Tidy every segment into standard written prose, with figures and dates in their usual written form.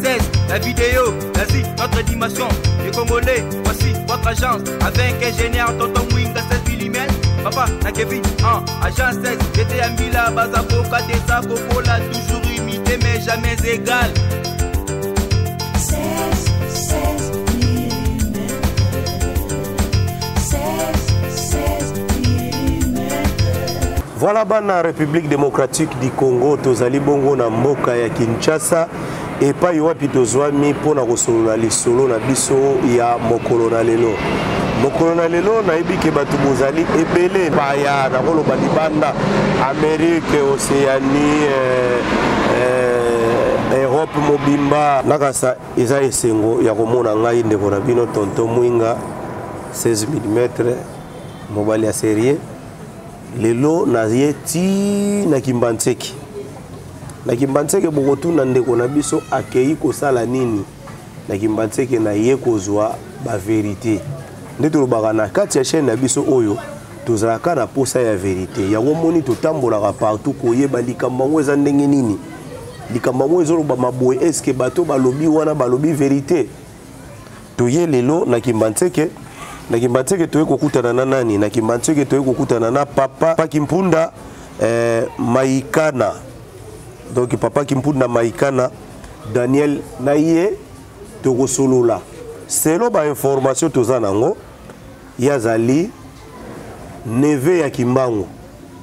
16, la vidéo, vas-y, notre animation. Les Congolais, voici votre agence. Avec ingénieur Tonton Mwinga 16 mm. Papa, na Kevin, agence 16. J'étais à Mila, Bazaboka, Tessa, Cocola, toujours imité, mais jamais égal. 16 mm. 16 mm. Voilà bana République démocratique du Congo, tozali bongo na mboka ya Kinshasa. Et pas yoapi tozwami pona kosolola lisolo na biso ya mokolo na lelo. Mokolo na lelo na ebike batu bozali ebele baya na koloba libanda Amérique, Océanie, Europe mobimba. Nakasa eza esengo ya komona ngai ndeko na bino Tonton Mwinga 16 mm mobali ya serie. Lelo na yeti na Kimbantseki. Na Kimbantseki bokotu na ndeko na biso akei kosala nini. Na Kimbantseki na ye kozwa ba vérité. Ndeto lobaka na kati ya chaîne na biso oyo tozalaka na posa ya vérité. Yango moni totambolaka partout koyeba likambo ngo eza ndenge nini. Likambo ngo ezoloba maboye eske bato balobi wana balobi vérité. Toye lelo na Kimbantseki. Na Kimbantseki toye kokutana na nani? Na Kimbantseki toye kokutana na Papa Kimpunda Maïkana. Donc Papa Kimpunda Maïkana Daniel Naye Togosolola. Selon ba information tozanango yazali neve ya Kimbangu.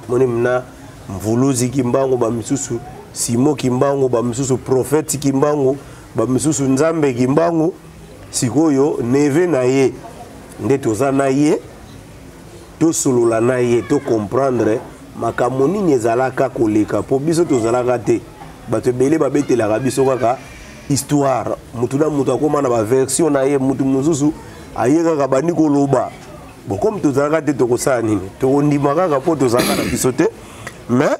Moni mna Mvuluzi Kimbangu ba misusu Simo Kimbangu ba misusu Prophète Kimbangu ba misusu Nzambe Kimbangu sikoyo neve na ye nde tozana ye to solola na ye to comprendre makambo nini ezalaka koleka po biso tozalaka te bato bele babetela biso kaka histoire mutu na mutu akoma na ba version na ye mutu muzuzu ayeka ka bani koloba bon comme tozalaka te tokosala nini tokondima kaka po tozalaka na biso te mais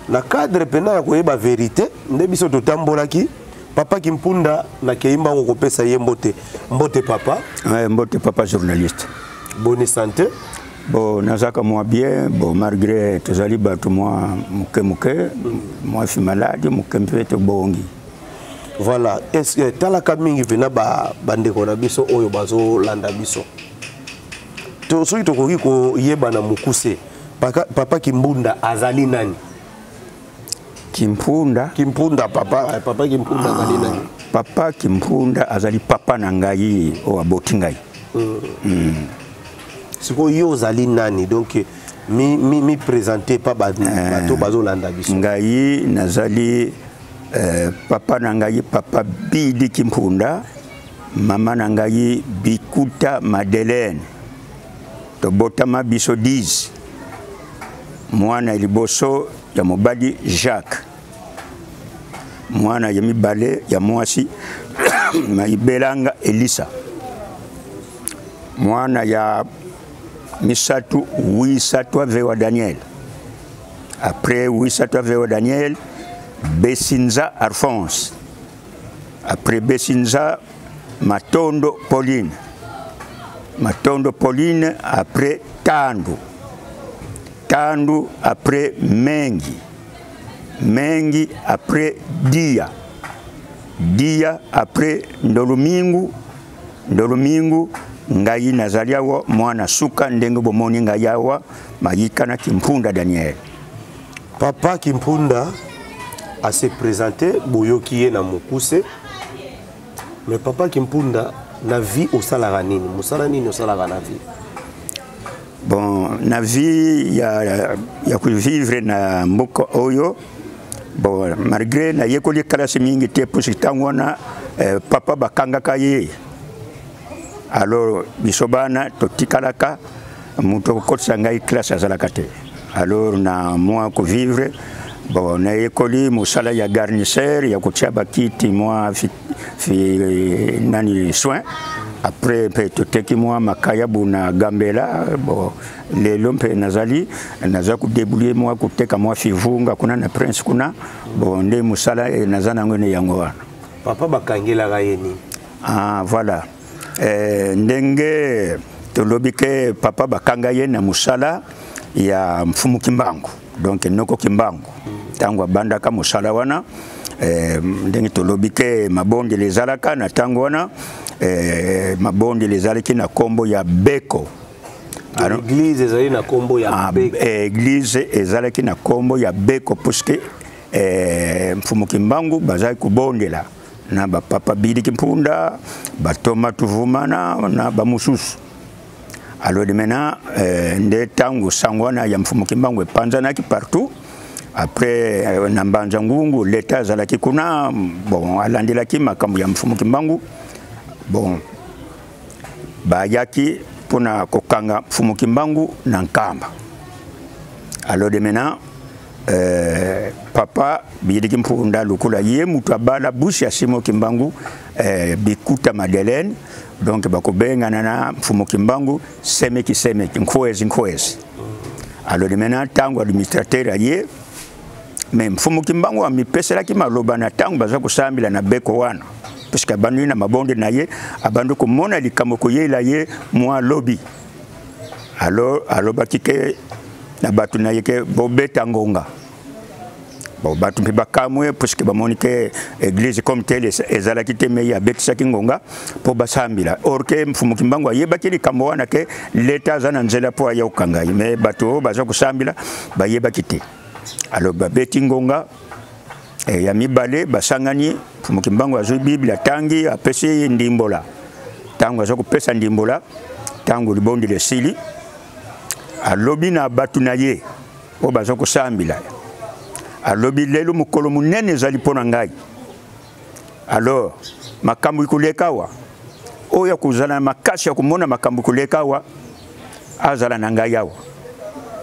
na cadre pena ya koyeba vérité nde biso totambolaki Papa Kimpunda na keimba ngo kopesa ye mbote. Mbote papa? Ouais, mbote papa journaliste. Bonne santé. Bon, nazaka moi bien, bon malgré tozali batu moi muke, moi je suis malade, muke mpete bongi. Voilà, est-ce que talaka mingi pena ba bandeko na biso oyo bazo landa biso. To soki tokoki ko yeba na mukuse. Papa Kimpunda azali nani? Kimpunda papa Kimpunda azali nani? Papa Kimpunda azali papa na ngai o aboti ngai. Siko yo azali nani donc mi présenter pas bato bazolanda biso. Ngai nazali papa na ngai papa Bidi Kimpunda, mama na ngai Bikuta Madeleine. To botama biso 10. Mwana liboso ya mobali Jacques. Mwana ya mibale ya mwasi Maibelanga Elisa. Mwana ya misatu Wisatwa Vewa Daniel. Après Wisatwa Vewa Daniel, Bessinza Alphonse. Après Bessinza, Matondo Pauline. Matondo Pauline après Tandu. Tandu après Mengi. Mengi après Dia. Dia après Ndolumingu. Ndolumingu ngai nazaliawa mwana suka ndenge bomoni ngai yawa Mayikana Kimpunda Daniel. Papa Kimpunda a se présenté boyoki na mukuse. Mais Papa Kimpunda na vie au salarani, musala nini au salarana vie. Bon, na vie ya vivre na mboka oyo. Bon, malgré na yekoli kalasi mingi te pusitangwana papa bakanga kaye. Alors bisobana totikalaka muto kotsa ngai classe azalaka te. Alors na moi ko vivre bon na yekoli musala ya garnisseur ya kotia bakiti moi fi nani soin. Après peut-être moi makaya buna gambela bon les lompe nazali nazaku débrouiller moi kuteka moi fivunga kuna na prince kuna bon nde musala nazana ngone yango. Papa bakangela gayeni. Ah voilà. Ndenge tolobike papa bakanga ye na musala ya mfumu Kimbangu. Donc noko Kimbangu. Tangwa bandaka musala wana ndenge tolobi ke mabondeli ezalaka na ntango wana mabondeli ezalaki na nkombo ya beko. L'église ezali na nkombo ya beko. Église ezalaki na nkombo ya beko puisque Mfumu Kimbangu bazali kubondela na bapapa Biliki Mpunda, batoma Tuvumana na bamususu. Alors maintenant nde tangu sangwana ya Mfumu Kimbangu epanzanaki partout. Après Nambanza Ngungu l'état azalaki kuna bon alandelaki makambo ya Mfumu Kimbangu bon bayaki pona kokanga Mfumu Kimbangu na Nkamba. Alors maintenant papa Biliki Mpunda lukula ye mutu abala bushi ya Simo Kimbangu Bikuta Madeleine donc bakobengana na Mfumu Kimbangu semeki nkwezi. Alors maintenant tangu administrateur aye mais Mfumu Kimbangu amipeselaki maloba na tangu baza kusambila na beko wana puisque abandu na mabonde na ye abandu komona likambo koyela ye mwa lobby. Alors alobaki ke na batu na ye ke bobeta ngonga bon batu mpe bakamwe puisque bamoni ke église comme telle ezalaki te me ya betisaki ngonga po basambila or ke Mfumu Kimbangu ayebaki likambo wana ke leta aza na nzela po aya okanga mais batu baza kusambila bayebaki te. Alors babeti ngonga ya mibale basangani Mfumu Kimbangu azwi Biblia tangi apesi ndimbola tangu azo kupesa ndimbola tangu libondi lesili alobi na batu na ye o bazo kusambila alobi lelo mukolo munene zali pona ngai. Alors makambu ikulekawa oya kuzala makasi ya kumona makambu kulekawa azala na ngai yawa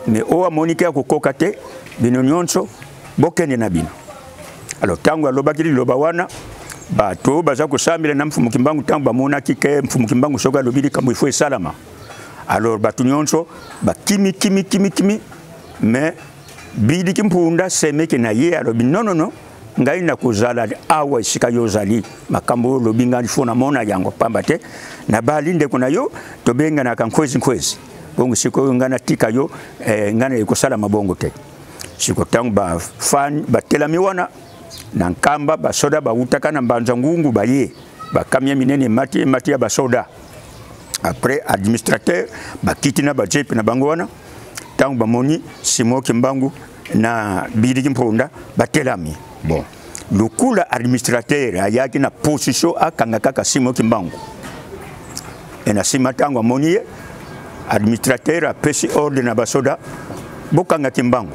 mais oya monike ya kukoka te bino nyonso bokende na bino. Alors tangu alobaki liloba wana bato baza kusambila na Mfumu Kimbangu tangu bamona kike Mfumu Kimbangu soka lobili kambo ifo salama. Alors batu nyonso bakimi mais Biliki Mpunda semeki na ye alobi non ngai na kuzala awa isika yozali makambo lobinga ifona mona yango pamba te na bali ndeko na yo tobenga na kankwezi bongo siko ngana tika yo ngana ikosala mabongo te. Siko tangu ba fan batelami wana na Nkamba basoda bautaka na Mbanza Ngungu baye bakamia minene mati ya basoda. Après administrateur bakiti na bajepe na bango wana tangu bamoni Simo Kimbangu na Biliki Mpunda batelami bon lukula administrateur ayaki na position akanga kaka Simo Kimbangu ena sima tangu amoni administrateur apesi ordre na basoda bokanga Kimbangu.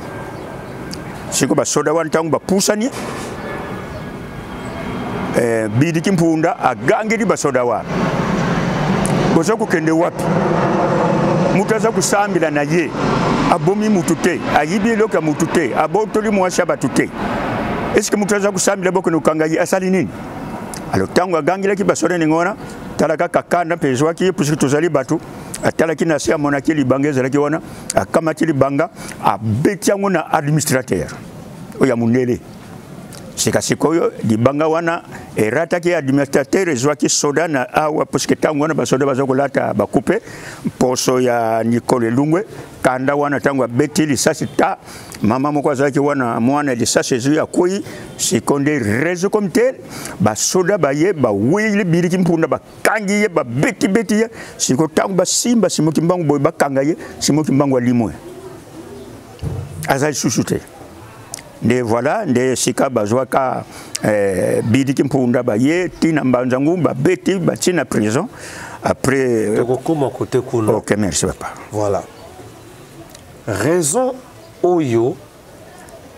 Siko basoda wana tangu bapusani Biliki Mpunda agangiri basoda wana boza kukende wapi mutaza kusambila na ye abomi mutute ayibi loka mutute abotoli mwasha batute est-ce que mutaza kusambila boko nukanga ye asali nini. Alors tangu agangila ki basoda ngona talaka kakanda pezwa ki puisque tozali batu atalaki na sia monaki libangeza laki wana akamati libanga abeti yango na administrateur oya munele sikasikoyo libanga wana erataki administrateur ezwaki soda na awa puisque tangu wana basoda bazokolata bakupe poso ya Nicole Lungwe kanda wana tangu abeti lisasi ta mama moko azalaki wana mwana lisasi ezwi akoi seconde réseau comme tel basoda baye bawili Biliki Mpunda bakangi ye babeti ye siko tangu basimba Simo Kimbangu boy bakanga ye Simo Kimbangu alimwe azali susute. De voilà de sika bazwaka Biliki Mpunda baye tina Mbanza Ngungu babeti batina prison après comment côté kuno. OK merci papa. Voilà raison oyo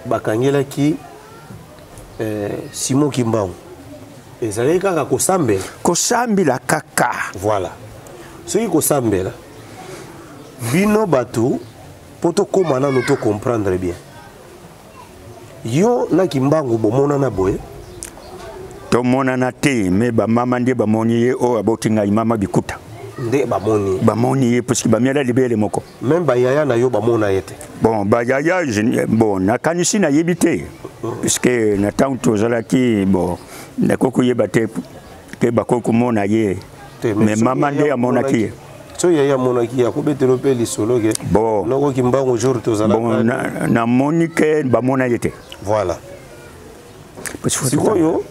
bakangela ki Simo Kimbangu ezali kaka kosambela kaka. Voilà soki kosambela bino batu poto komana no to comprendre bien yo na Kimbangu bomona na boye to mona na te me ba mama ndi ba moni ye o aboti ngai mama Bikuta nde bamoni ye parce que ba miala libele moko même ba yaya na yo bamona yete bon ba yaya bon na kanisi na yebite puisque na tant tozala ki bon na koko yebate ke ba koko mona ye mais mama ndi ya mona ki so yaya mona ki ya kubetelo pe lisolo ke bon noko Kimbangu jour tozala bon na moni ke ba mona yete. Voilà sikoyo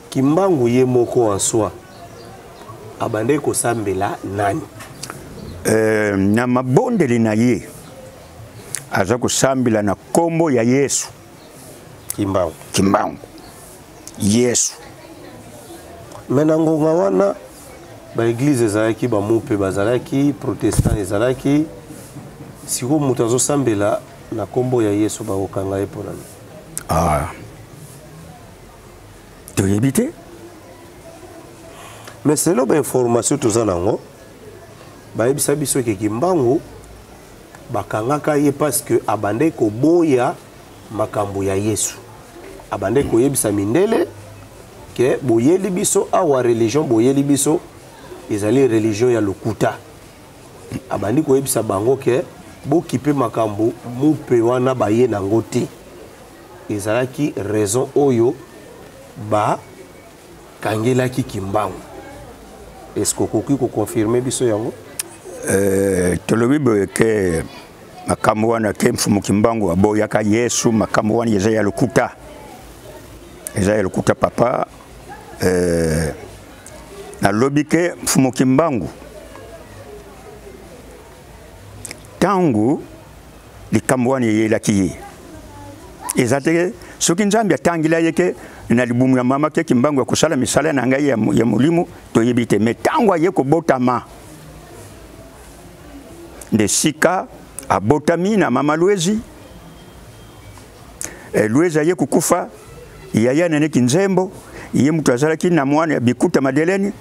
Kimbangu ye moko en soi abande ko sambela nani na mabondeli na ye aza kusambila na kombo ya Yesu. Kimbangu Yesu menango ngawana ba église ezalaki ba mupe bazalaki protestant ezalaki siko mutu azosambela na kombo ya Yesu bakokanga ye pona toyebite mais selon ba information tozanango bayebisa biso ke Kimbangu bakangaka ye parce que abande ko boya makambo ya Yesu abande ko yebisa mindele ke boyeli biso awa religion boyeli biso ezali religion ya lokuta abandi ko yebisa bango ke bokipe makambo mupe wana baye nango te ezalaki raison oyo ba kangelaki Kimbangu. Est-ce que vous pouvez confirmer biso yango? Tolobi boye ke makambo wana ke mfumu Kimbangu aboyaka Yesu makambo wana yeza lokuta. Eza lokuta papa na lobi ke mfumu Kimbangu tangu likambo wana yelaki ye. Ezate soki Nzambe atangila yeke na libumu ya mama ke Kimbangu ya kusala misala na ngai ya mulimu toyebite metango ye ko botama de sika abotami na mama Lwezi Lwezi ye kukufa yaya nene kinzembo ye mutu azalaki na mwana ya Bikuta Madeleni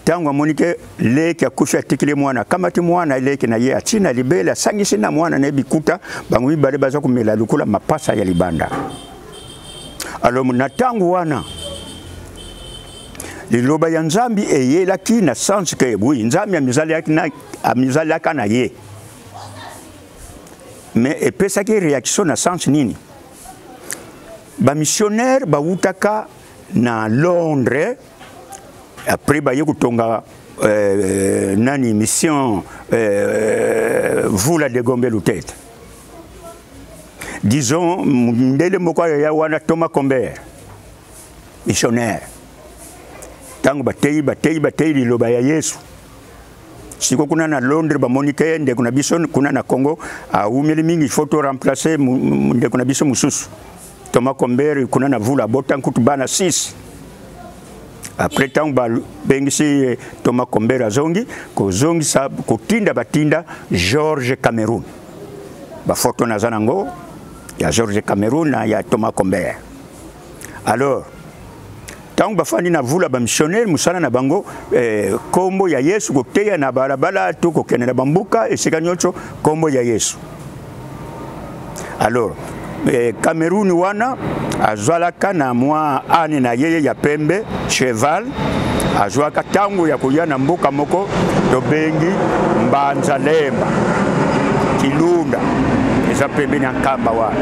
tango amonike leke akufa atikile mwana kama ti mwana leke na ye atina libela sangisi na mwana na Bikuta bangu mibale baza kumela lukula mapasa ya libanda. Alors na tango wana liloba ya Nzambi eyelaki na sens ke bui Nzambi amizalaka na ye mais epesaki réaction na sens nini ba missionnaire ba utaka na Londres après ba ye kutonga nani mission vula de Gombe Lutete disons ndele moko ya wana Thomas Comber missionnaire tango batei liloba ya Yesu siko kuna na Londres ba monike nde kuna biso kuna na Congo umeli mingi photo remplacer nde kuna biso mususu Thomas Comber kuna na vula botankutu bana 6 après tango ba bengisi Thomas Comber azongi ko zongi sa kutinda batinda George Cameroun ba photo na zanango ya George Cameroun na ya Thomas Comber. Alors tango bafani na vula ba missionnaire musana na bango kombo ya Yesu koteya na balabala to kokene bambuka esika nyotso kombo ya Yesu. Alors Cameroun wana azwalaka na mwa ane na yeye ya pembe cheval azwaka tango ya kuya na mbuka moko to bengi Mbanza Lemba Kilunda eza pembe na Nkamba wana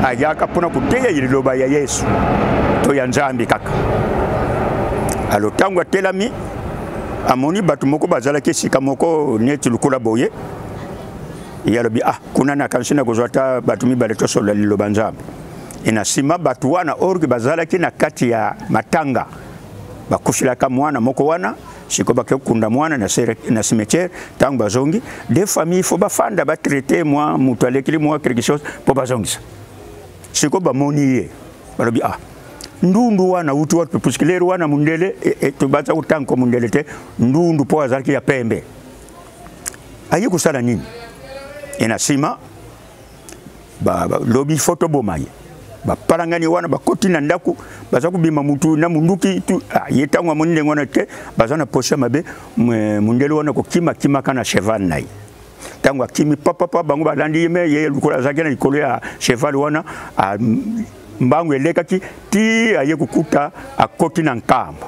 ayaka pona kuteya liloba ya Yesu to ya Nzambi kaka. Alo tango atelami amoni batu moko bazalaki sika moko neti lukula boye yalobi kuna na kansina kozwata batu mibale to sola liloba Nzambi inasima batu wana orgi bazalaki na kati ya matanga bakufilaka mwana moko wana siko bakekunda mwana na cimetière tango bazongi des familles faut bafanda ba traiter moi mutu alekili moi quelque chose pour bazongisa siko bamoni ye balobi ndundu wana utu watu puskilero wana mundele tubaza utanko mundele te ndundu po azalaki ya pembe ayi kusala nini inasima ba lobi photo bomaye ba parangani wana bakoti na ndaku baza kubima mutu na munduki tu yetango munde ngona te bazana posha mabe mundele wana ko kima kana cheval nai tango kimi papa bango balandi yeme ye lukola zakena likolo ya cheval wana mbangu elekaki ti aye kukuta akoti na Nkamba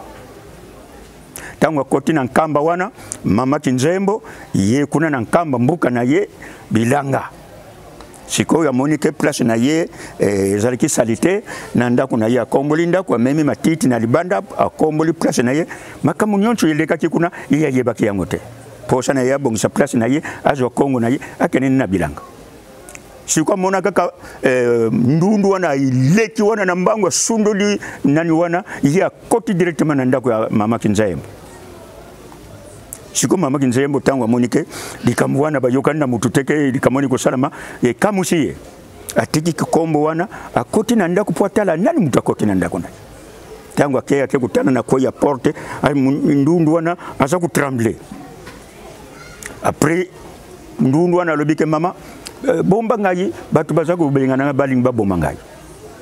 tango akoti na Nkamba wana mama Kinzembo ye kuna na Nkamba mbuka na ye bilanga siko ya monike place na ye ezalaki salite na ndako na ye akomboli ndako memi matiti na libanda akomboli place na ye makamu nyonso elekaki kuna ye yebaki yango te posa na ye bongisa place na ye azwa Kongo na ye akene na bilanga Sikuwa mona kaka ndundu wana ileki wana na mbangu sundoli nani wana ya koti directement na ndako ya mama Kinzembo. Sikuwa mama Kinzembo tangu amonike likamwana bayokana mututeke likamoni ko salama kamusiye atiki kikombo wana akoti na ndako potala nani mutakoti na ndako na tangu akea kutana na kwa ya porte ndundu wana asa ku trembler après ndundu wana lobike mama bomba ngai batu bazako belingana balimba bomba ngai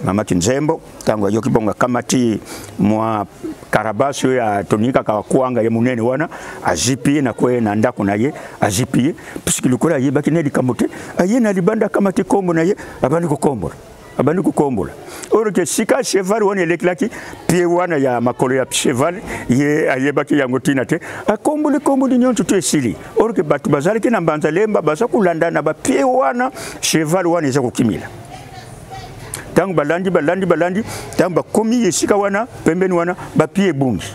mama Kinzembo tangu yoki bonga kamati mwa karabasio ya tonika ka kuanga ya munene wana azipi na kwe na ndako na ye azipi puisque lukura ye bakineli kamote aye na libanda kamati kombo na ye abani ko kombola oroke sika cheval wana eleklaki pie wana ya makolo ya cheval ye ayebaki yango tina te akombole nyonto to esili oroke batu bazali ke na mbanza lemba basa kulanda na ba pie wana cheval wana eza kokimila tangu balandi tangu bakomi yesika wana pembeni wana ba pie bungi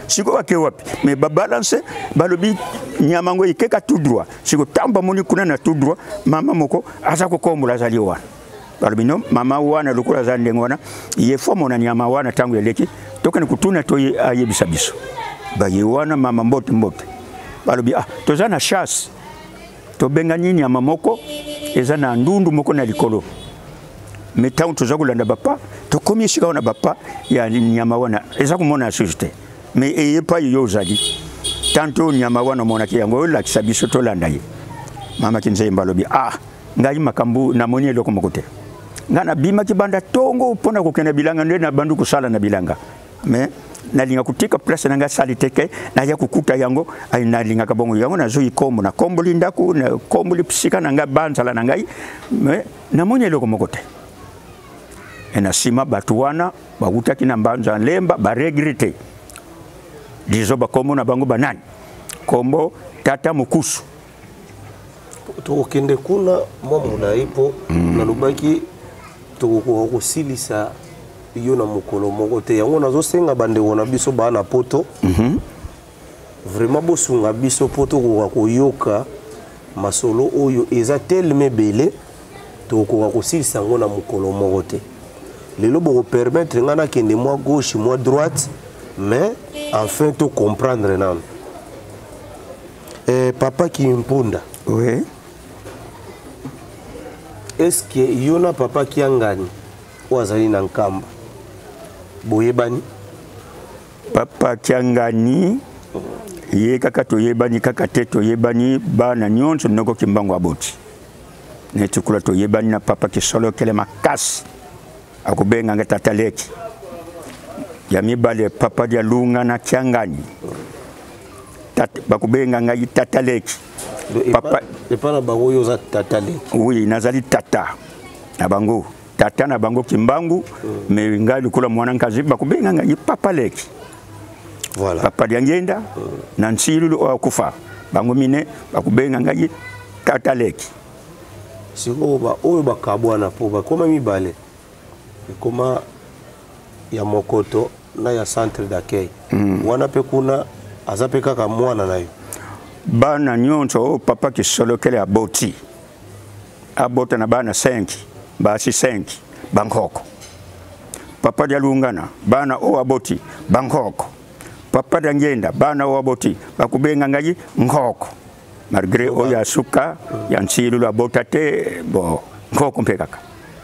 siko wake wapi mais ba balance balobi nyamango ikeka tout droit siko tamba moni kuna na tout droit mama moko asa ko kombola zali wana balbino mama wana lukula za ndengwana ye fomo na nyama wana tangu eleki toka ni kutuna to ayebisa biso ba ye wana mama mbote balobi toza na chasse to benga nini nyama moko eza na ndundu moko na likolo metangu toza kulanda bapa to komi shika wana bapa ya nyama wana eza kumona société mais eye pa yo zali tanto nyama wana mona kiyango la kisabiso to landa ye mama Kinzembo balobi ngai makambu na moni eloko mokote ngana bima kibanda tongo pona kokena bilanga nde na bandu kusala na bilanga mais nalinga kutika place nanga sali teke na ya kukuta yango ai nalinga kabongo yango na zoi kombo na kombo lindaku na kombo lipsika nanga banzala nangai mais na moni eloko mokote ena sima batuwana bakutaki na mbanza lemba ba regrete dizo ba kombo na bango banani kombo tata mukusu tokende kuna mwa ipo na lubaki tokosilisa yo na mukolo moko te yango nazosenga bandeko na biso bana poto vraiment bosunga biso poto koyoka masolo oyo eza tellement belé tokosilisa ngo na mukolo moko te lelo boko permettre ngana kende moi gauche moi droite mais enfin to comprendre nan papa Kimpunda oui. Est-ce que yona papa Kiangani wazali na nkamba boyebani papa Kiangani ye kaka toyebani kaka te toyebani bana nyonso noko kimbango aboti ne tukula toyebani na papa Kisolo kele makasi akubenga ngata leki ya mibale papa dia lunga na Kiangani bakubenga ngai tata leki papa epana bango yo za tata leki oui nazali tata na bango tata na bango kimbangu mais ngali kula mwana nkazi bakubenga ngai papa leki voilà papa dia ngenda na nsilu akufa bango mine bakubenga ngai tata leki siko ba oyo bakabwana po bakoma mibale koma ya Mokoto na ya centre d'accueil wana pe kuna azape kaka mwana nayo bana nyonso papa Kisolo kele aboti abota na bana 5 basi 5 Bangkok papa dia lungana bana aboti Bangkok papa dia ngenda bana aboti bakubenga ngai Ngoko malgré oya suka ya nsilu abota te bo Ngoko mpekaka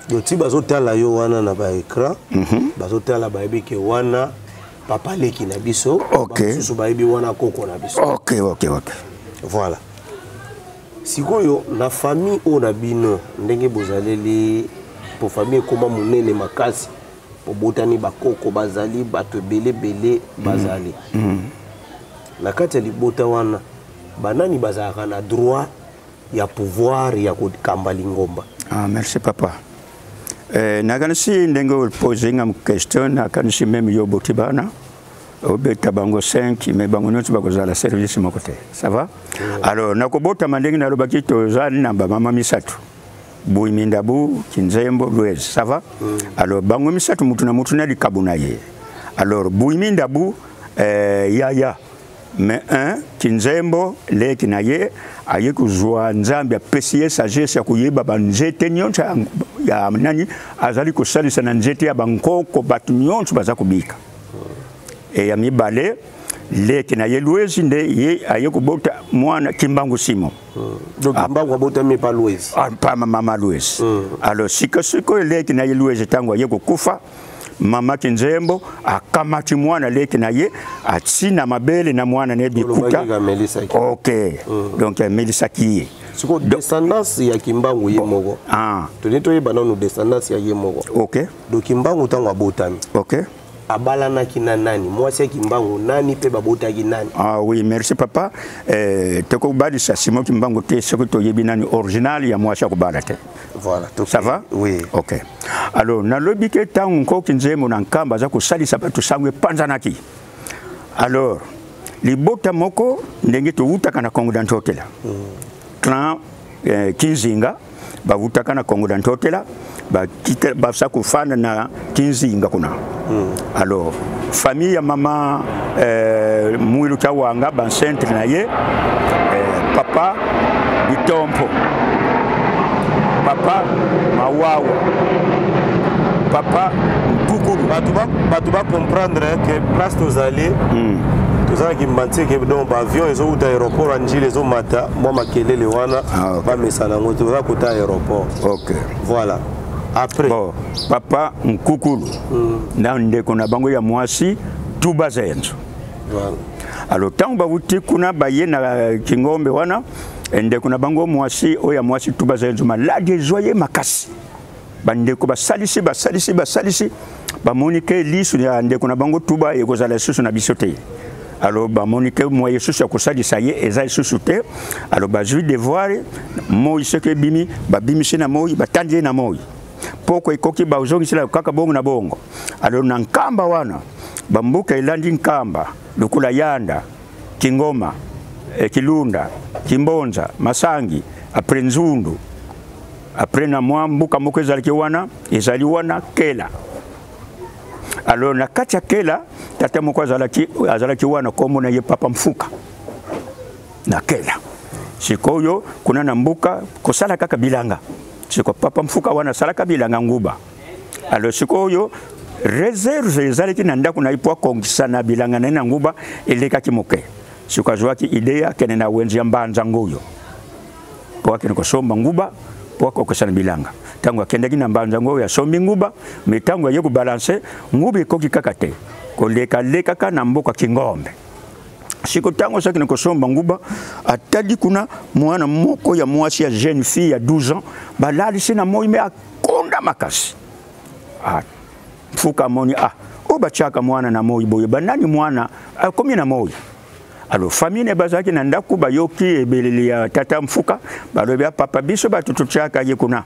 yo ti bazotala yo wana na ba écran bazotala ba ebike wana papa leki na biso susu ba ebi wana koko na biso OK voilà sikoyo na famille o na bino ndenge bozaleli po famille koma munene makasi po botani bakoko bazali bato belé bazali na kati ya libota wana banani bazalaka na droit ya pouvoir ya kokamba lingomba merci papa nakanisi ndenge posing am question nakanisi même yo botibana obeta bango 5 mais bango nyonso bakozala service mokote ça va alors nakobota mandenge na lobaki tozali na mama misatu Buiminda bu Kinzembo Louez ça va alors bango misatu mutu na likabuna ye alors Buiminda bu yaya mais un Kinzembo leki na ye aye kuzwa nzambi apesiye sagesse ya kuyeba banzete nyonso ya nani azali kusalisa na nzete ya bankoko batu nyonso baza kubika ya mibale leki na ye Luezi nde ye aye kubota mwana Kimbangu Simo donc Kimbangu abota me pa Luezi pa mama Luezi alors siko leki na ye Luezi tango aye kukufa mama Kinzembo akamati mwana leki na ye atina mabele na mwana ne bikuta OK donc Melissa Kiye siko descendance ya Kimbangu ye moko tonito ye bana no descendance ya ye moko OK donc Kimbangu tango abotami OK abalana kina nani mwasi Kimbangu nani pe babota ki nani oui merci papa toko bali sa Simon Kimbangu te soko to yebi nani original ya mwasi akubala te voilà ça va oui OK alors na lobi ke tangu ko Kinzembo na nkamba za kusalisa batu sangwe panzanaki alors libota moko ndenge to utaka na Kongo d'Antotela clan Kinzinga ba utaka na Kongo d'Antotela ba kita ba sa kufana na Kinzinga kuna alors famille ya mama Mwilu Chawanga ban centre na ye papa Bitompo papa Mawawa papa Nkukulu batu ba comprendre que place aux allées tozala kimbanti ke donc ba avion ezo uta aéroport anjili ezo mata mwa makelele wana ba mesana ngo toza kota aéroport OK voilà après bon papa Nkukulu na ndeko na bango ya mwasi Tuba Zenzo voilà alors tango ba wuti kuna baye na Kingombe wana ndeko na bango mwasi oya mwasi Tuba Zenzo malade joye makasi bandeko basalisi ba monike lisu ya ndeko na bango Tuba ekozala susu na bisote alors ba monike moye susu ya kosalisa ye eza susu te alors ba jui devoir moi seke bimi ba bimisi na moi batanje na moi poko ikoki ba uzongisila kaka bongo na bongo alors na nkamba wana bambuka ilandi nkamba lukula yanda Kingoma Kilunda Kimbonza Masangi apre Nzundu apre na mwambuka moko ezali wana Kela alors na katia Kela tata moko azalaki wana komo na ye papa Mfuka na Kela sikoyo kuna na mbuka kosala kaka bilanga siko papa Mfuka wana salaka bilanga nguba alors sikoyo réserve ezalaki na ndako na ipo kongisa bilanga na nguba eleka kimoke siko azwaki idea kene na wenzi ya mbanza ngoyo kwa kene kosomba nguba kwa kokosana bilanga tango akendaki na mbanza ngoyo ya sombi nguba mitango ye ku balancer ngubi koki kakate koleka leka na mboka Kingombe siko tango sakine kosomba nguba atali kuna mwana moko ya mwasi ya jeune fille ya 12 ans balali sina moi me akonda makasi Mfuka moni obachaka mwana na moi boye banani mwana akomi na moi alors famille bazaki na ndaku bayoki ebeleli ya tata Mfuka balobi papa biso batutuchaka ye kuna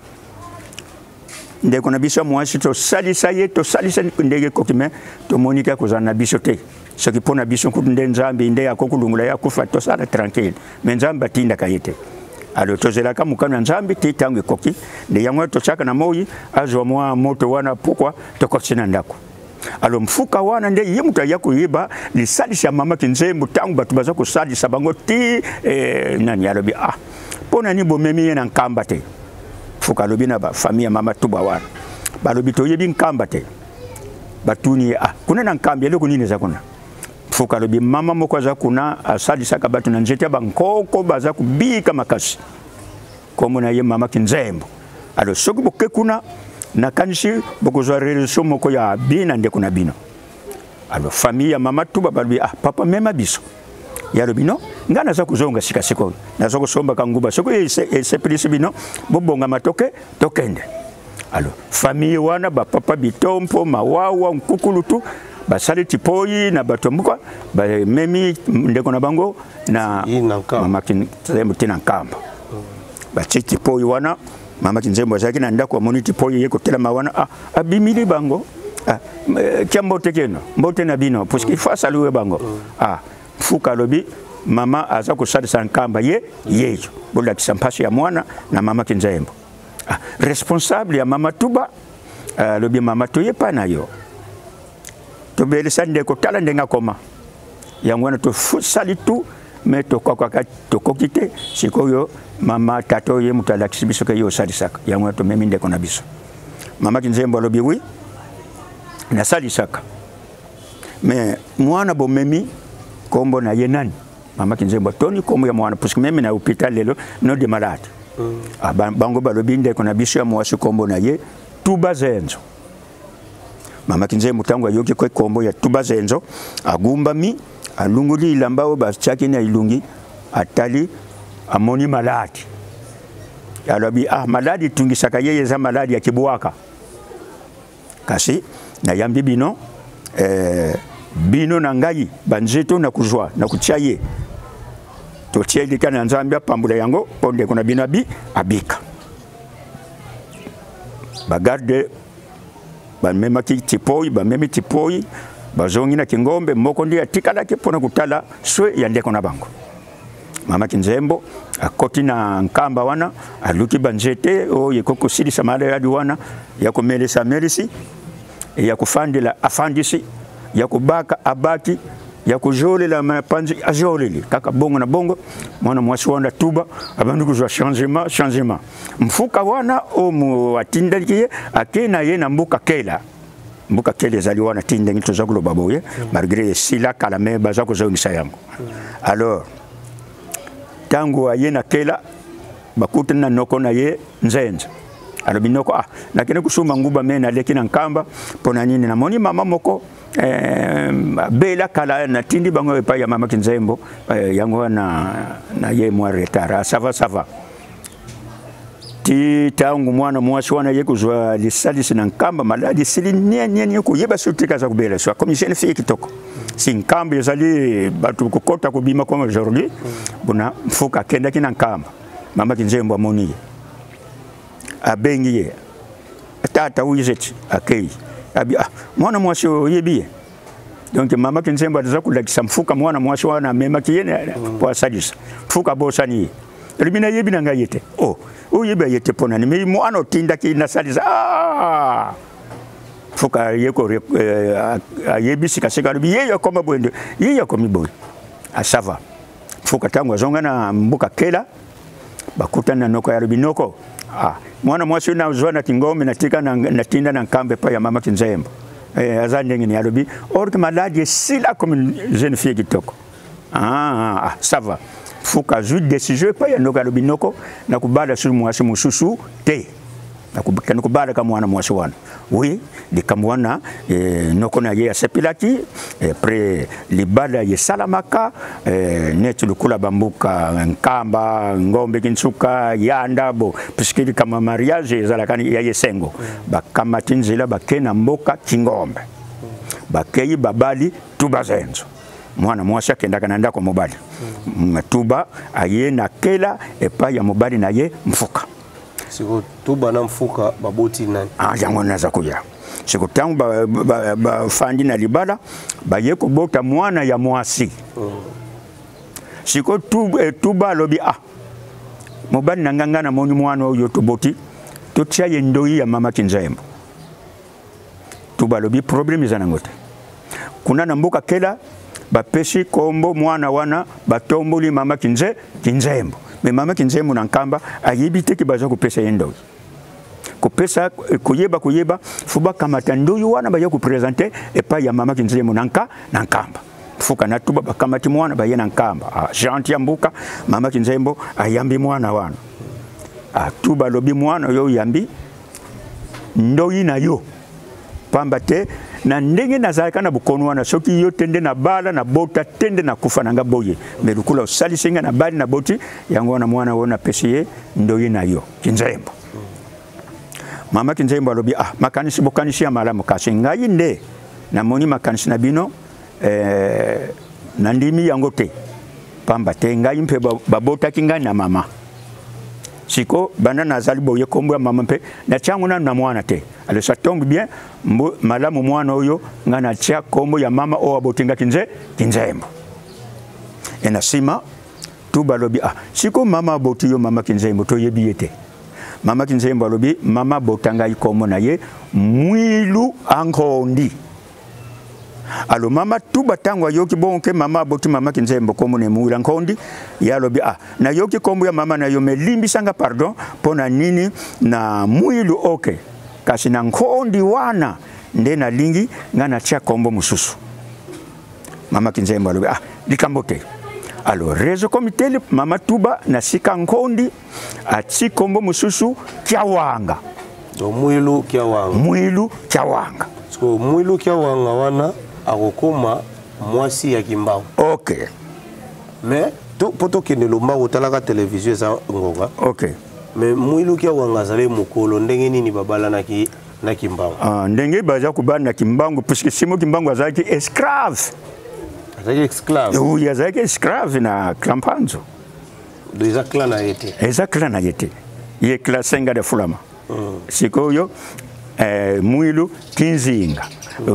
ndeko na biso mwasi to salisa ndege kokime to monika kozana biso te soki pona biso kunde nzambi inde ya kokulungula ya kufa to sala tranquille mais nzamba tinda kayete alors tozela ka mukana nzambi te tangu koki de yango to chaka na moi azwa mwa moto wana pourquoi to kotsina ndako alors Mfuka wana nde yemuta yako yeba lisalisa mama Kinzembo tangu batu baza ko salisa bango ti nani alobi pona ni bomemi na nkamba te Mfuka alobi na ba famille mama Tuba wana balobi to yebi nkamba te batuni kuna na nkamba leko nini za kuna Mfuka alobi mama moko za kuna asalisa ka batu na nzete bankoko baza kubika makasi komo na ye mama Kinzembo alors soki boke kuna na kanisi bokozwa relation moko ya bina ndeko na bino alors famille ya mama Tuba balobi papa mema biso yalo bino ngana za kuzonga sika siko na zo kusomba kanguba soko ese plisi bino bobonga matoke tokende alors famille wana ba papa Bitompo Mawawa Nkukulutu basali tipoi na batombuka ba memi ndeko na bango na mama Kinzembo tina nkamba ba tipoi wana mama Kinzembo zaki na ndako moni tipoi yeko tela mawana abimili bango kiambote keno mbote na bino parce qu'il faut saluer bango Mfuka lobi mama aza kusalisa nkamba yeyo bola kisampasi ya mwana na mama Kinzembo responsable ya mama Tuba lobi mama toye pa na yo to belisa ndeko tala ndenga koma yango wana to sali tout mais to kokaka to kokite sikoyo mama tato ye mutalakisi biso ke yo salisaka yango to memi ndeko na biso mama Kinzembo alobi oui na salisaka mais mwana bo memi kombo na ye nani mama Kinzembo toni kombo ya mwana parce que memi na hôpital lelo no de malade bango balobi ndeko na biso ya mwasi kombo na ye Tuba Zenzo mama Kinzembo tangu ayoki kwa kombo ya Tuba Zenzo agumba mi alunguli ilambao bachaki na ilungi atali amoni maladi alobi maladi tungisaka yeye za maladi ya kibuaka kasi na yambi bino bino na ngai banzeto na kujwa na kuchaye to tieli kana nzambia pambula yango ponde kuna bino abika bagarde bamema tipoi bamemi tipoi bazongi na kingombe moko ndi atikala ke pona kutala swe ya ndeko na bango mama Kinzembo akoti na nkamba wana aluki banjete o yekoko sili samale ya wana ya kumelesa melisi ya kufandila afandisi ya kubaka abaki ya kujolela mapanzi ajoleli kaka bongo na bongo mwana mwasi wana Tuba abandu kuzwa changement mfuka wana o mu atindaliye akena ye na mbuka kela zali wana tinde ngito za kuloba boye malgré sila kala me baza ko zoni sayango alors tangu ayena kela bakuta na noko na ye nzenza alobi noko na kene kusuma nguba mena lekina nkamba pona nini na moni mama moko bela kala na tindi bango epa ya mama Kinzembo yango na ye mwa retara sava ti tangu mwana mwasi wana ye kuzwa lisalisi na nkamba maladi sili nyenye ko yeba sutika za kubela so comme je ne fais kitoko si nkamba yozali batu kokota kubima comme aujourd'hui bona mfuka kenda kina nkamba mama Kinzembo amoni abengiye tata uyizeti akei abi mwana mwasi yebiye donc mama Kinzembo aza kulakisa mfuka mwana mwasi wana mema kiyene kwa sadisa mfuka bosani libina yebina ngayete uyeba yete pona ni me mwana otinda ki na sadisa fuka yeko yebisi kaseka bi yeyo koma bwende yeyo komi boy asava fuka tangu azonga na mbuka kela bakutana noko ya rubinoko mwana mwasi na uzwana kingome natika na tinda na nkambe pa ya mama Kinzembo azande ngini yarubi orke maladi sila comme jeune fille kitoko ça va fuka zu décision pa ya noka rubinoko na kubala su mwasi mususu te na kubala kama mwana mwasi wana oui de kamwana noko na ye asepilaki après libala ye salamaka net lukula bambuka nkamba ngombe kinsuka yanda bo puisque kama mariage zalakani ya yesengo bakamati nzela bakena mboka kingombe bakeyi babali Tuba Zenzo mwana mwasi akenda kana ndako mobali Tuba ayena kela epa ya mobali na ye mfuka siko Tuba na mfuka baboti nani yango naza kuya siko tangu ba fandi na libala baye kubota mwana ya mwasi siko Tuba lobi mobali nanganga na moni mwana oyo toboti totia yendoi ya mama Kinzembo Tuba lobi problème zanangote kuna na mboka kela bapesi kombo mwana wana batomboli mama Kinzembo mais mama Kinzembo na nkamba ayibite ki baza kupesa yendoi kupesa kuyeba fuba kamata ndoyo wana baya ku présenter epa ya mama Kinzembo na nkamba fuka na Tuba bakamati mwana baye na nkamba gentil mbuka mama Kinzembo ayambi mwana wana Tuba lobi mwana yo yambi ndoyi na yo pamba te na ndenge nazalaka na bukono wana soki yo tende na bala na bota tende na kufa nanga boye melukula osalisenga na bali na boti yango na mwana wona pesiye ndoyi na yo Kinzembo mama Kinzembo alobi makanisi bokanisi ya malamu kasi ngai nde na moni makanisi na bino na ndimi yango te pamba te ngai mpe babota kinga na mama siko banda nazali boye kombo ya mama mpe na changu na mwana te alors ça tombe bien malamu mwana oyo ngana tia kombo ya mama o abotinga Kinzembo enasima Tuba lobi siko mama abotiyo mama Kinzembo to yebiyete mama Kinzembo lobi mama botanga ikomo na ye mwilu angondi alo mama tuba tango yoki bonke mama boti mama Kinzembo komo ne muila nkondi yalobi na yoki kombo ya mama na yo melimbi sanga pardon pona nini na muilu oke kasi na nkondi wana nde na lingi ngana tia kombo mususu mama Kinzembo alobi likambote alo rezo komitele mama tuba na sika nkondi ati kombo mususu Kiawanga do muilu Kiawanga so muilu Kiawanga wana akokoma mwasi ya Kimbangu. Okay. Mais poto kende lomba otalaka télévision za ngoga. Okay. Mais muilu Kiawanga azale mukolo ndenge nini babala na Kimbangu. Ndenge baza kubana na Kimbangu puisque simo Kimbangu azaki esclave. Azaki esclave. Oui, azaki esclave na Klampanzo. Eza clan na yete. Eza clan na yete. Ye klasenga de Fulama. Sikoyo muilu Kinzinga.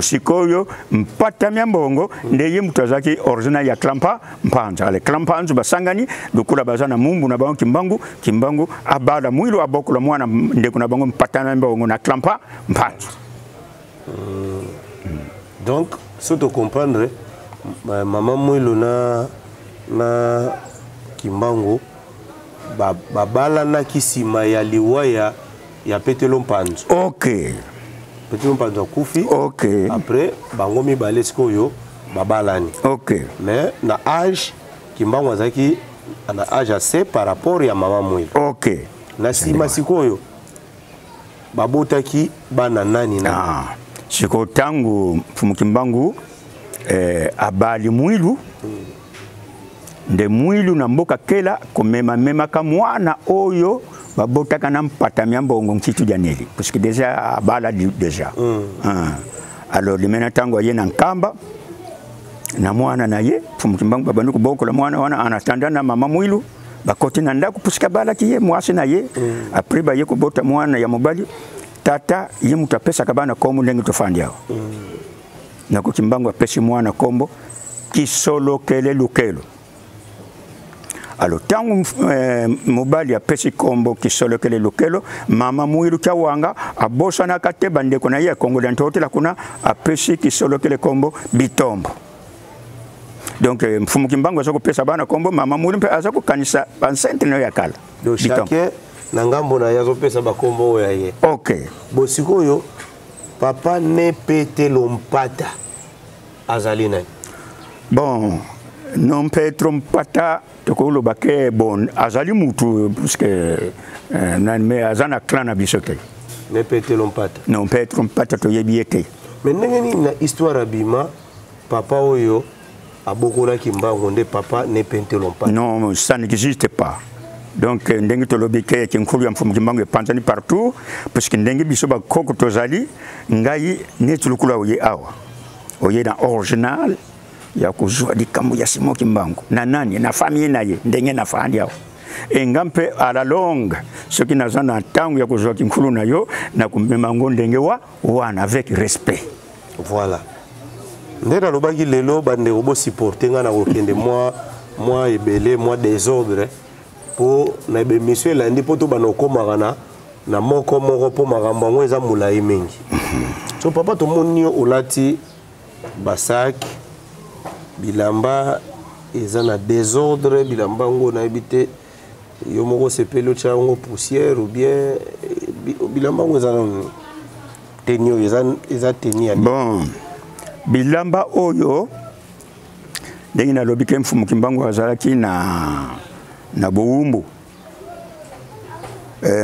Sikoyo mpata myambongo ndeye mutazaki original ya Klampa Mpanza ale Klampanzo basangani dokula bazana mumbu na bango Kimbangu abala muilu abokula mwana ndeko na bango mpata myambongo na Klampa Mpanza. Donc surtout comprendre mama muilu na Kimbangu babala na kisima ya liwaya ya Petelo Mpanzo. Okay. Petelo Mpanzo kufi. Okay. Après bango mibale sikoyo babalani. Okay. Mais na âge Kimbangu azaki na âge assez par rapport ya mama muilu. Okay. Na sima sikoyo babotaki bana nani na. Siko tangu mfumu Kimbangu abali muilu nde muilu na mboka kela komema ka mwana oyo babotaka na mpata myambongo nkitu janeli parce que déjà abala déjà alors limena tango ye na nkamba na mwana na ye mfumu Kimbangu babanu kubokola mwana wana anatanda na mama muilu bakoti na ndako pusika bala kiye mwasi na ye après ba ye kubota mwana ya mobali tata ye mutapesa kabana komu ndenge tofandi yao na Kimbangu apesi mwana kombo Kisolokele Lukelo. Alors tangu mobali apesi kombo Kisolokele Lukelo mama muilu Kiawanga abosa na kateba ndeko na ye Kongo d'Antotela kuna apesi Kisolokele kombo Bitombo. Donc mfumu Kimbangu azako pesa bana kombo mama muilu mpe azako kanisa pancentre ya kala. Donc chacun na ngambo na yazo pesa ba kombo ya ye. Okay. Bosikoyo papa ne Petelo Mpata azali nani? Bon, non Petro Mpata tokolo bake bon azali mutu parce que nan me azana clan na bisoke. Ne Petelo Mpata. Non Petro Mpata to yebiete. Mais ndenge ni na histoire abima papa oyo abokola Kimbangu nde papa ne Petelo Mpata. Non, ça n'existe pas. Donc ndenge to lobike kinkulu ya mfumu Kimbangu epanzani partout parce que ndenge biso ba koko tozali ngai ne tulukula oye awa. Oye na original ya kuzua dikambo ya Simo Kimbangu na nani na famille naye ndenge na fandi yao engampe à la longue ce qui n'a pas tangu ya kuzua kinkulu na yo na kumema ndenge wana avec respect. Voilà. Ndera lobaki lelo bande obo supporter nga na kokende moi ebele moi désordre pour na be monsieur landi poto banokomaka na moko po makambo ngo eza mulai mingi. So papa to moni olati basak bilamba eza na désordre bilamba ngo na ebite yo moko sepelo chango poussière ou bien bilamba ngo eza tenio eza tenia. Bon bilamba oyo ndenge na lobike mfumu Kimbangu azalaki na boumbu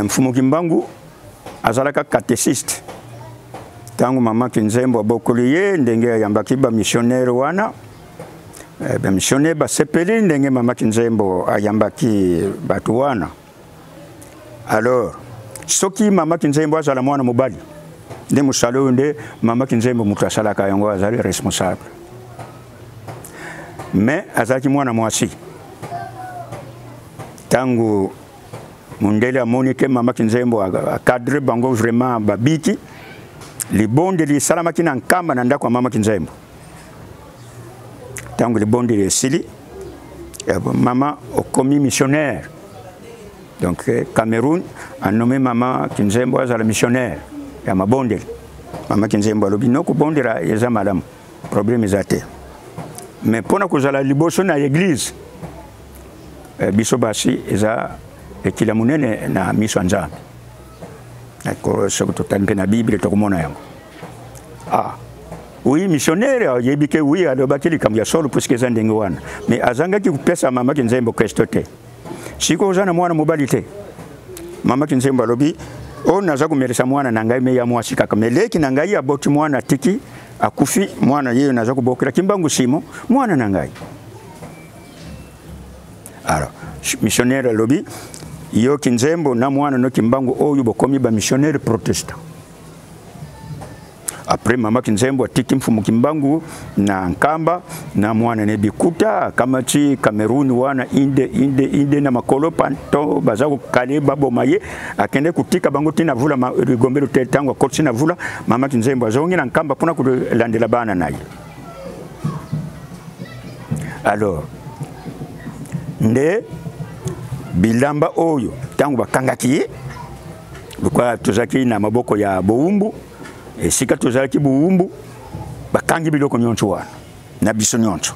mfumu Kimbangu azalaka catéchiste tangu mama Kinzembo abokoli ye ndenge ayambaki ba missionnaire wana ba missionnaire ba sepeli ndenge mama Kinzembo ayambaki batu wana. Alors soki mama Kinzembo azala mwana mobali nde musalo nde mama Kinzembo mutasalaka yango azali responsable mais azalaki mwana mwasi tangu mundele amonike mama Kinzembo a cadre bango vraiment babiki libonde li salama kina nkamba na ndako mama Kinzembo tangu libonde li sili mama okomi missionnaire donc Cameroun a nommé mama Kinzembo as la missionnaire ya mabonde mama Kinzembo alobi no ko bondera eza madame problème eza te mais mpona kozala liboso na église biso basi eza ekila monene na miso ya nzambe soki totali mpe na bible tokomona yango oui missionnaire ayebi ke oui alobaki likambo ya solo puisque eza ndenge wana mais azangaki kopesa mamaki nzembo kristo te siko oza na mwana mobali te mamaki nzembo alobi oyo naza komelisa mwana na ngai me ya mwasi kaka me leki na ngai aboti mwana tiki akufi mwana yeyo naza kobokela kimbangu simo mwana na ngai alors missionnaire alobi yo kinzembo na mwana no kimbangu oyo bokomi ba missionnaire protestant après mama kinzembo atiki mfumu kimbangu na nkamba na mwana ne bikuta kama ti Cameroon wana inde na makolo panto bazako kale babo maye akende kutika bango tina vula rigombelo te tango kotsi na vula mama kinzembo azongi na nkamba pona kulandela bana naye alors nde bilamba oyo tango bakangaki lukwa tozaki na maboko ya boumbu esika tozalaki buumbu bakangi biloko nyonso wana na biso nyonso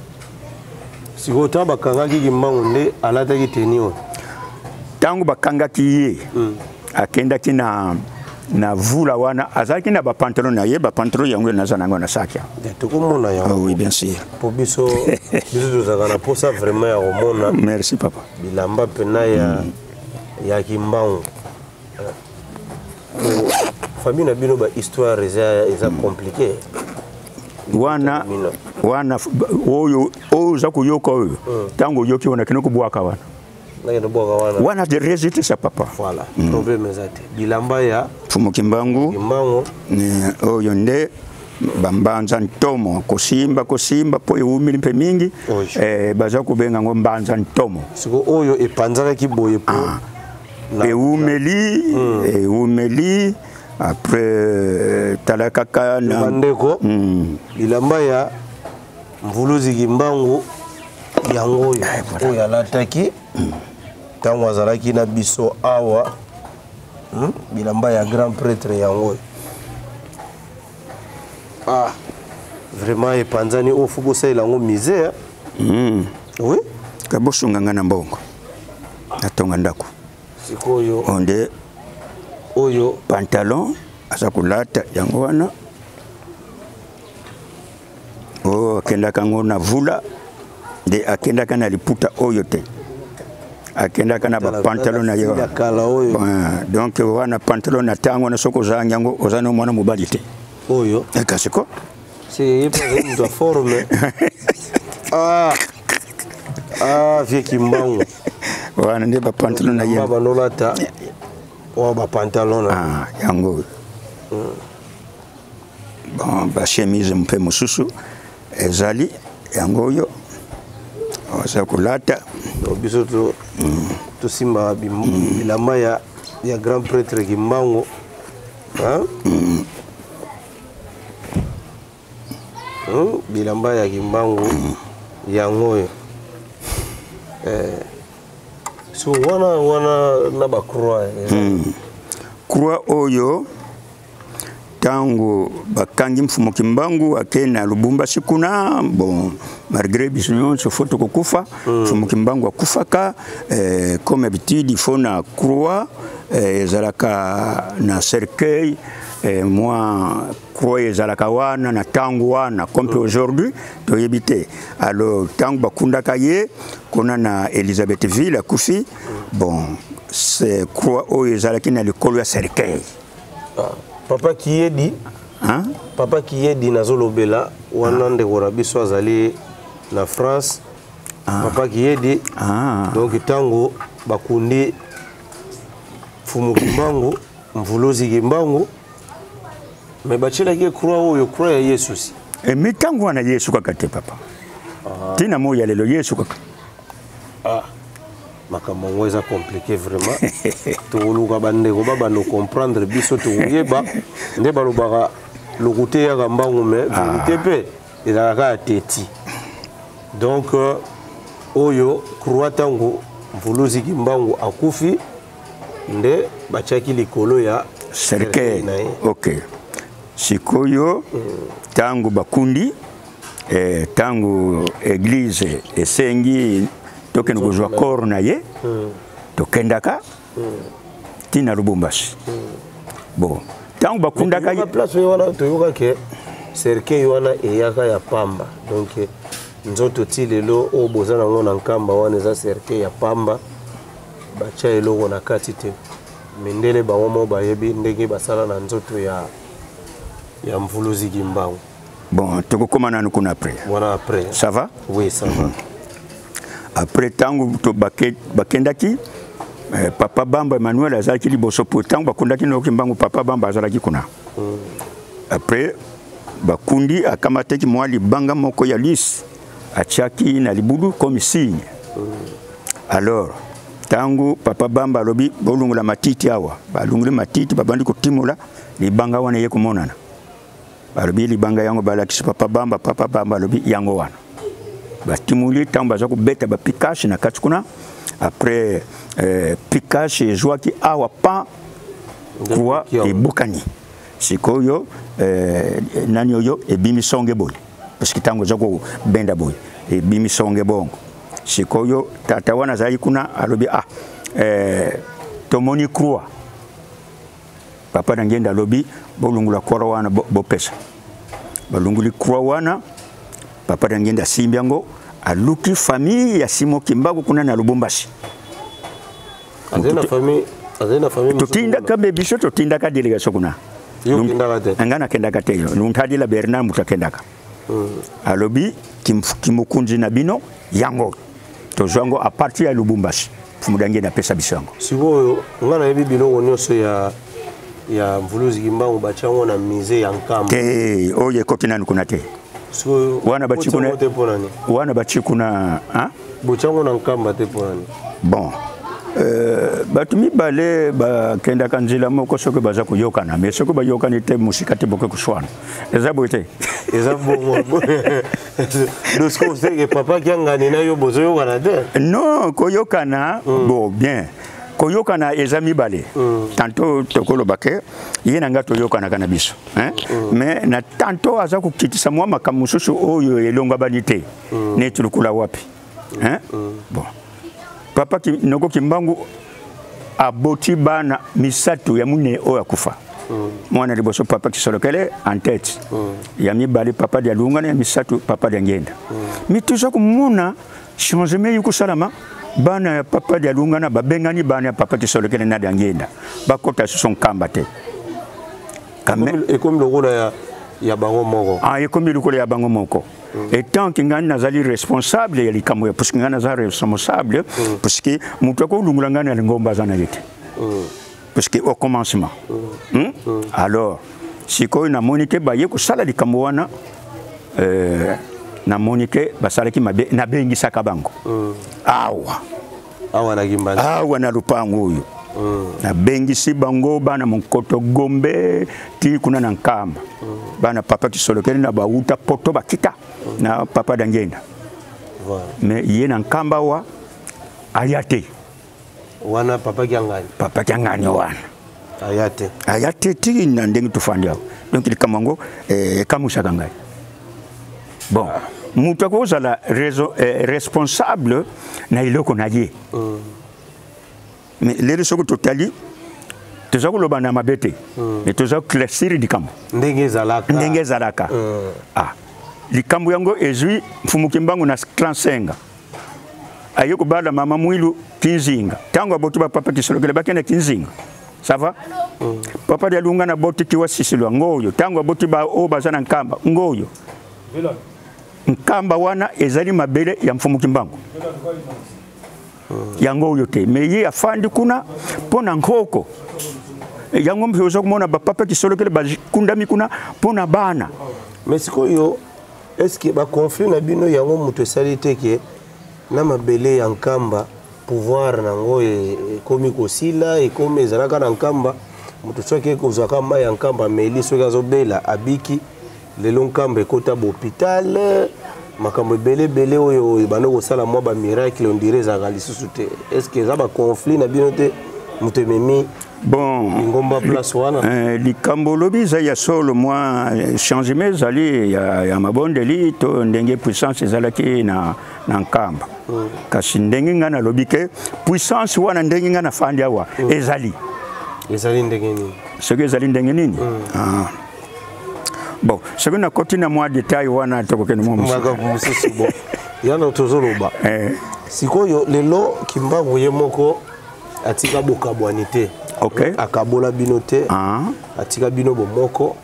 sikota bakangaki kimbangu nde alataki teni oyo tango bakangaki ye akendaki na vula wana azalaki na bapantalon na ye bapantalon yango naza nango na sakia tokomona yango oui bien sûr po biso tozalaka na posa vraiment ya komona merci papa bilamba pena ya kimbangu famille na bino ba histoire eza compliqué wana oyo za kuyoka oyo tango yoki wana kino kubwaka wana wana de résultat ça papa voilà problème ezate bilamba ya fumu kimbangu oyo nde bambanza ntomo kosimba po eumili mpe mingi baza kubenga ngo mbanza ntomo siko oyo epanzaka kiboye po eumeli après talakaka na ndeko bilamba ya mvuluzi kimbangu yango oyo alataki tango azalaki na biso awa bilamba ya grand prêtre yango vraiment epanzani oyo fo bosalela yango misère oui kabosunganga na mbongo natonga ndako sikoyo onde oyo pantalon asa kulata yango wana akendaka ngo na vula nde akendaka na liputa oyo te akendaka na bapantalon na yo donc wana pantalon na tango na soko za nyango ozana mwana mobali te oyo kasi ko c'est pas de forme vie kimbangu wana nde bapantalon na yo baba nolata ba pantalon yango bon ba chemise mpe mususu ezali yango yo oza kulata biso to simba bilamba ya grand prêtre kimbangu bilamba ya kimbangu yango yo so wana na ba croix croix oyo tango bakangi mfumu kimbangu akena Lubumbashi kuna bon malgré biso nyonso foto kokufa mfumu kimbangu akufaka comme habitude il faut na croix ezalaka na cercueil moi croix ezalaka wana na tango wana comme aujourd'hui toyebite alors tango bakundaka ye kona na Elisabethville akufi bon c'est croix oyo ezalaki na likolo ya cercueil papa Kiyedi papa Kiyedi nazolobela wana ndeko na biso azali na France papa Kiyedi donc tango bakundi fumu kimbangu mvuluzi kimbangu me bachelaki croix oyo croix ya Yesu si mitango wana Yesu kaka te papa tina moya lelo Yesu kaka makambo ngo eza compliqué vraiment toluka bandeko baba no comprendre biso toyeba nde balobaka lokute ya gambangu me vérité pe ezalaka teti donc oyo croix tango mvuluzi kimbangu akufi nde bachaki likolo ya cercueil OK sikoyo tango bakundi tangu église esengi tokende kozwa corps na ye tokendaka tina Lubumbashi bon tangu bakundaka ye place wana toyoka ke cercueil wana eyaka ya pamba donc nzoto ti lelo o bozana ngo na nkamba wana za cercueil ya pamba bacha eloko na kati te mindele bango mo bayebi ndenge basala na nzoto ya Mvuluzi Kimbangu. Bon, tu peux comment nous connaître après. Voilà après. Ça va? Oui, ça va. Après tangu to bakendaki papa Bamba Emmanuel azalaki liboso po tangu bakundaki no Kimbangu papa Bamba azalaki kuna. Après bakundi akamateki mwali banga moko ya lisi achaki na libudu comme signe. Alors tangu papa Bamba lobi bolungula matiti awa balungule matiti babandi kotimula libanga wana ye kumonana. Balobi libanga yango balakisi papa Bamba lobi yango wana batimuli tangu baza kubeta ba Pikache na kati kuna après Pikache ezwaki awa pa kwa ebukani sikoyo nani oyo ebimi songe boy parce que tangu zako benda boy ebimi songe bongo sikoyo tata wana zali kuna alobi tomoni croix papa ngenda lobi bolungula croix wana bopesa balunguli croix wana papa ngenda simbiango aluki famille ya Simon Kimbangu kuna na Lubumbashi azena famille tutinda kabe biso tutinda ka delegation kuna ngana kenda ka teyo nuntadi la Bernard mutakendaka alobi kimukunzi na bino yango tozwango a partir ya Lubumbashi fumudange na pesa bisango siko ngana yebi bino nyonso ya Mvuluzi Kimbangu bachango na mise ya nkamba oye koti nani kuna te so wana bachikuna bochango na nkamba te ponani bon batumi bale bakenda kanzila moko soko baza kuyokana mais soko bayokana te musika te boke kushwana ezabote ezabongo dosko sege papa kyangani na yo bozo yokana te non koyokana bon bien koyokana ezami bale tanto tokolo bake yena ngato yokana kana biso mais na tanto aza kukitisa mwa makamususu oyo elonga banite ne tulukula wapi bon papa noko Kimbangu aboti bana misatu ya mune oya kufa mwana liboso papa kisolokele en tête ya mibale papa dia lungana ya misatu papa dia ngenda mituza kumuna changement yuko salama bana ya papa dia lungana babengani bana ya papa kisolokele na dia ngenda bakota son kamba te comme le ya bango moko comme le ya bango moko et tant que ngani nazali responsable ya likambo parce que ngani nazali responsable parce que mutako lungulangana ngomba zana yete parce que au commencement alors siko na monike ba yeko sala likambo wana na monike basala ki mabe na bengi saka bango awa na gimbana awa na lupango huyo na bengi si bango bana monkoto gombe ti kuna na nkamba bana papa kisolokeli na bauta poto bakita na papa dangenda mais yé na nkamba wa ayate wana papa kyangani wana ayate ti na ndengi tufandi awo donc likamango kamusa kangai bon mutu ko zala responsable na iloko na ye mais les soko totali tozako loba na mabete mais tozako classir dikambo ndenge zalaka likambo yango ezui Mfumu Kimbangu na 35 ayeko bala mama mwilu kinzinga tango abotu ba papa kisolokele bakena kinzinga ça va papa dia lunga na botu kiwa sisilwa ngoyo tango abotu ba bazana nkamba ngoyo nkamba wana ezali mabele ya Mfumu Kimbangu yango yote meye afandi kuna pona nkoko yango mpezo kumona ba papa kisolokele bakundami kuna pona bana mais sikoyo est-ce que ba conflit na bino yango muto salite ke na mabele ya nkamba pouvoir nango komi kosila e komi ezalaka na nkamba muto soki kozaka mai ya nkamba meli soki azobela abiki lelo nkamba ekota hôpital makambo bele oyo bano kosala mwa ba miracle on dirait ezalaka lisusu te est-ce que za ba conflit na bino te mutememi bon ngomba place wana likambo lobi za ya solo moi changement zali ya mabondeli to ndenge puissance ezalaki na nkamba kasi ndenge ngana lobi ke puissance wana ndenge ngana fandi awa ezali ndenge nini sege ezali ndenge nini bon sege na koti na moi détail wana tokokene mo mususu bon yana tozoloba sikoyo lelo Kimbangu ye moko atika bokabwani te okay akabola bino te atika bino bomoko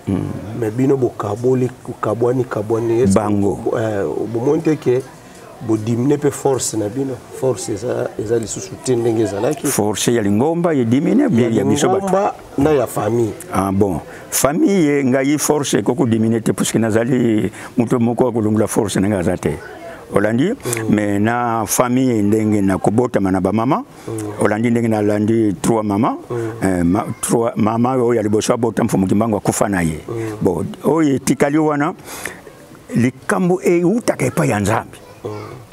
me bino bokaboli kabwani bango bomonte ke bodimine pe force na bino force eza lisusu te ndenge ezalaki force ya lingomba ye dimine bien ya biso bato na ya famille bon famille ngai force koko dimine te parce que nazali muto moko akolungula force nga azate Olandi mais na famille ndenge na kobota mana ba mama Olandi ndenge na landi 3 mama 3 mama oyo aliboshwa bota mfumu Kimbangu akufa naye bon oyo tikali wana likambo utaka epa ya Nzambe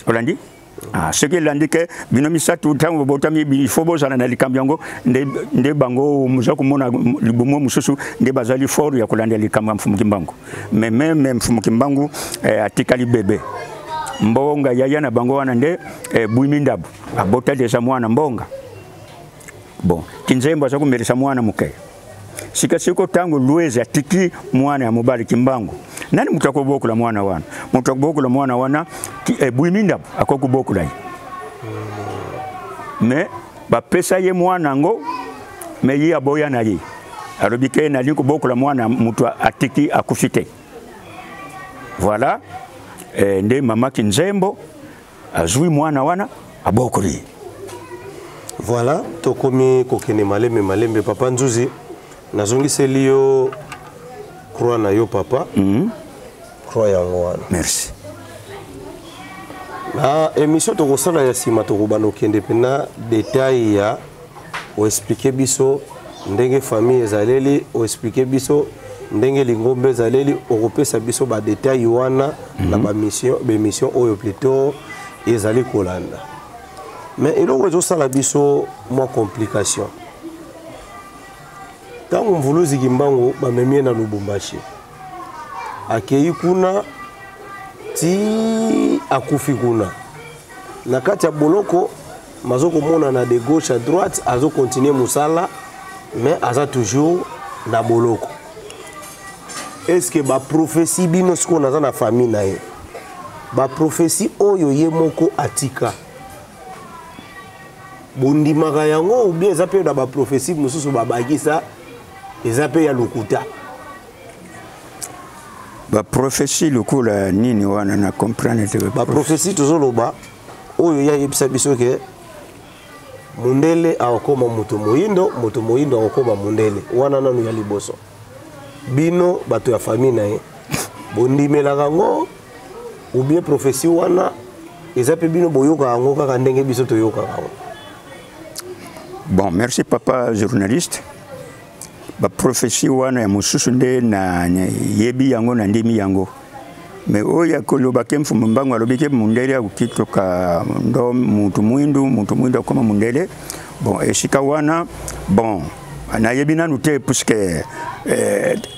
Olandi ce que l'indike binomi satu tango botami bi foboza na likambo yango nde bango muzako mona libumo mususu nde bazali fort ya kolanda likambo mfumu Kimbangu mais même mfumu Kimbangu atikali bébé mbonga yaya na bango wana nde buimindabu abota desa mwana mbonga bon kinzembo za kumelesa mwana muke sikasiko tango luweza tiki mwana ya mubali Kimbangu nani mutakobokula mwana wana mutakobokula mwana wana buimindabu akokubokula mais ba pesa ye mwana ngo me yi aboya na yi alobike na liko bokula mwana mutu atiki akufite voilà nde mama Kinzembo azui mwana wana abokoli voilà tokomi kokene malembe papa Nzuzi nazongiseli yo croix na yo papa croix yango wana merci na émission tokosala ya sima tokobana okende pena détail ya o expliquer biso ndenge famille ezaleli o expliquer biso ndenge lingombe ezaleli okopesa biso ba détail wana na ba mission oyo plutôt ezali kolanda mais eloko ezosala biso mwa complication tango mvuluzi Kimbangu bamemie na Lubumbashi akei kuna ti akufi kuna na kati ya boloko mazoko mona na de gauche à droite azo continuer musala mais aza toujours na boloko est-ce que ba prophétie bino siko naza na famille na ye ba prophétie oyo ye moko atika bondimaka yango ou bien eza pe na ba prophétie mususu babakisa eza pe ya lukuta ba prophétie lukula nini wana na comprendre ba prophétie tozoloba oyo ya yebisa biso ke mundele akoma moto moyindo akoma mundele wana nanu ya liboso bino bato ya famille na ye bondimelaka ngo ou bien prophétie wana eza pe bino boyoka yango kaka ndenge biso toyoka yango. Bon, merci papa journaliste. Ba prophétie wana ya mususu nde na yebi yango na ndimi yango. Mais oya koloba kemfumu Mbangu alobike mundele akitoka ndo mutu mwindu koma mundele. Bon, esika wana bon na yebi nanu te puisque